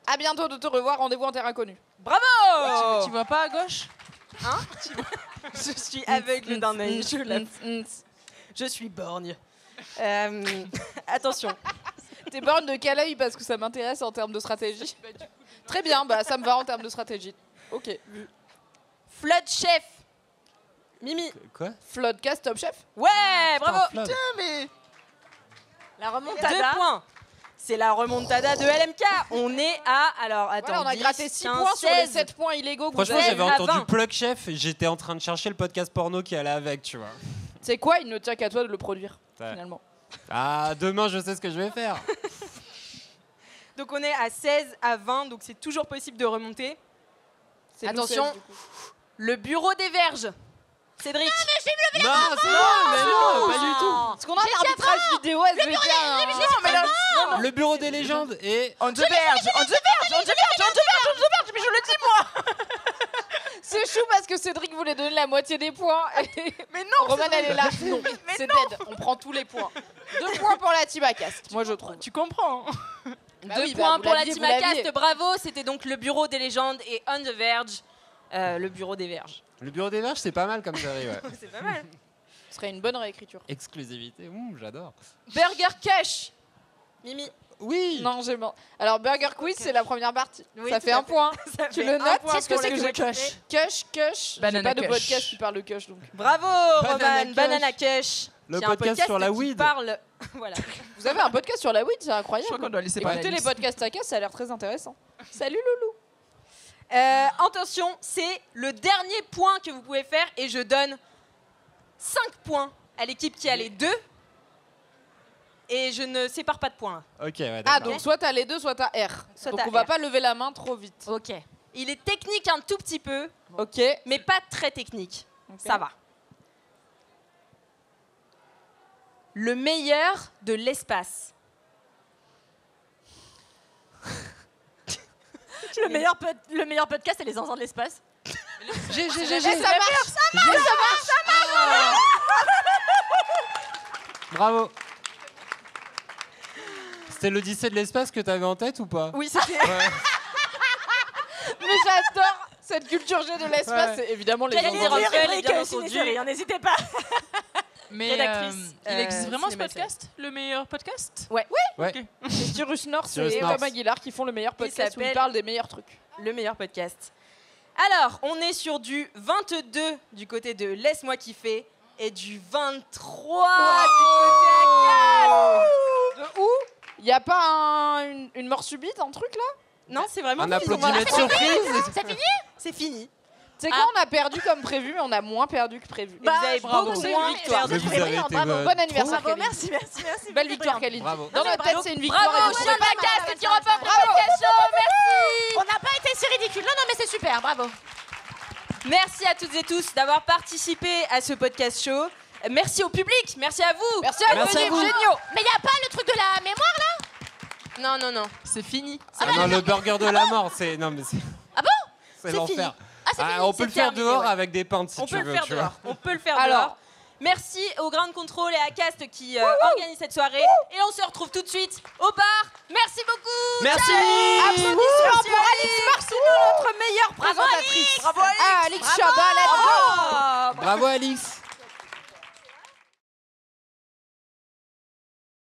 À bientôt de te revoir, rendez-vous en terre inconnue. Bravo. Tu vois pas à gauche? Je suis aveugle d'un œil. Je suis borgne. Attention. T'es borne de quel œil? Parce que ça m'intéresse en termes de stratégie. Très bien, bah ça me va en termes de stratégie. Ok. Flood chef. Mimi. Quoi? Floodcast Top Chef. Ouais, bravo. Flood. La 2 remontada. points. C'est la remontada de LMK. On est à. Alors, attends. Voilà, on a 10, gratté 6 15, points sur les 16. 7 points illégaux que Franchement, vous avez. j'avais à entendu 20. Plug Chef et j'étais en train de chercher le podcast porno qui allait avec, tu vois. C'est quoi? Il ne tient qu'à toi de le produire, Ouais. finalement. Ah, demain, je sais ce que je vais faire. Donc, on est à 16 à 20. Donc, c'est toujours possible de remonter. C'est nous Attention. 16, du coup. Le bureau des verges. Cédric. Non, c'est non, mais non, pas du tout. Parce qu'on a un arbitrage vidéo SVT. Le bureau des légendes et On the verge. Mais je le dis, moi. C'est chou parce que Cédric voulait donner la moitié des points. Mais non. Roman, elle est là. Non, c'est dead. On prend tous les points. 2 points pour la Tibacast, moi je trouve. Tu comprends? 2 Bah oui, bah, points vous pour la l'aviez, team vous l'aviez. Acast, bravo. C'était donc le bureau des légendes et On the Verge, le bureau des verges. le bureau des verges, c'est pas mal comme série, ouais. C'est pas mal. Ce serait une bonne réécriture. Exclusivité, j'adore. Burger Cash. Mimi. Oui. Non, j'ai menti. Alors, Burger Quiz, c'est la première partie. Oui, ça tout fait à un fait. point. Ça Tu fait le un notes? point Qu'est-ce que pour c'est le que jeu le Kush? Kush. J'ai Banana pas de Kush. podcast qui parle de Kush, donc. Bravo, Banana Roman. Kush. Banana Cash. Le qui est un podcast sur la qui weed. parle. Voilà. Vous avez un podcast sur la weed, c'est Je crois incroyable. qu'on doit laisser parler. Écoutez les Alice. podcasts à casse, ça a l'air très intéressant. Salut Loulou. Attention, c'est le dernier point que vous pouvez faire et je donne 5 points à l'équipe qui a les 2. Et je ne sépare pas de points. Ok, ouais, Ah, d'accord. donc soit t'as les deux, soit t'as R. Soit Donc t'as on va R. pas lever la main trop vite. Ok. Il est technique un tout petit peu, Ok. mais pas très technique. Ça va. Le meilleur de l'espace. Le meilleur podcast, c'est les zinzins de l'espace. J'ai. Ça marche. Bravo. C'était l'Odyssée de l'espace que t'avais en tête ou pas? Oui, c'était. Ouais. Mais j'adore cette culture G de l'espace. Ouais. C'est évidemment les Quelle gens. idée reçue, bien entendu. Ciné-série, n'hésitez pas. Mais Rédactrice, il existe vraiment ce cinéma podcast? Le meilleur podcast? Ouais. Ok. C'est Cyrus North Cyrus et North. Tom Aguilar qui font le meilleur podcast où ils s'appelle- parlent des meilleurs trucs. Le meilleur podcast. Alors, on est sur du 22 du côté de Laisse-moi kiffer et du 23 du côté Acast. De où? Y a pas une mort subite, un truc là? Non, c'est vraiment Un fini. applaudimètre surprise. C'est fini. C'est quoi, on a perdu comme prévu, mais on a moins perdu que prévu. Et vous avez bravo. beaucoup C'est moins une victoire. perdu. Mais vous avez été Bravo. Bon anniversaire, Bravo, Kalindi. merci. Belle victoire, Kalindi. Bravo. Dans notre tête, c'est une victoire. Bravo, et vous Chien pouvez pas Acast qui remporte le podcast show. Merci. On n'a pas été si ridicule. Non, mais c'est super, bravo. Merci à toutes et tous d'avoir participé à ce podcast show. Merci au public, merci à vous. Merci à Merci vous, à vous. géniaux. Mais y a pas le truc de la mémoire là? Non. C'est fini. Ah non, le burger de la mort, c'est. Non, mais c'est. Ah bon? C'est C'est l'enfer. Ah, c'est fini, On peut le faire terminé, dehors ouais. avec des pintes si On tu peut veux. le faire tu vois. dehors. On peut le faire Alors. dehors. Merci au Ground Control et à Cast qui organisent cette soirée. Et on se retrouve tout de suite au bar Merci beaucoup. Merci. Applaudissements pour Alix Martineau, notre meilleure présentatrice. Bravo Alix. Alix Chabat, let's go. Bravo Alix.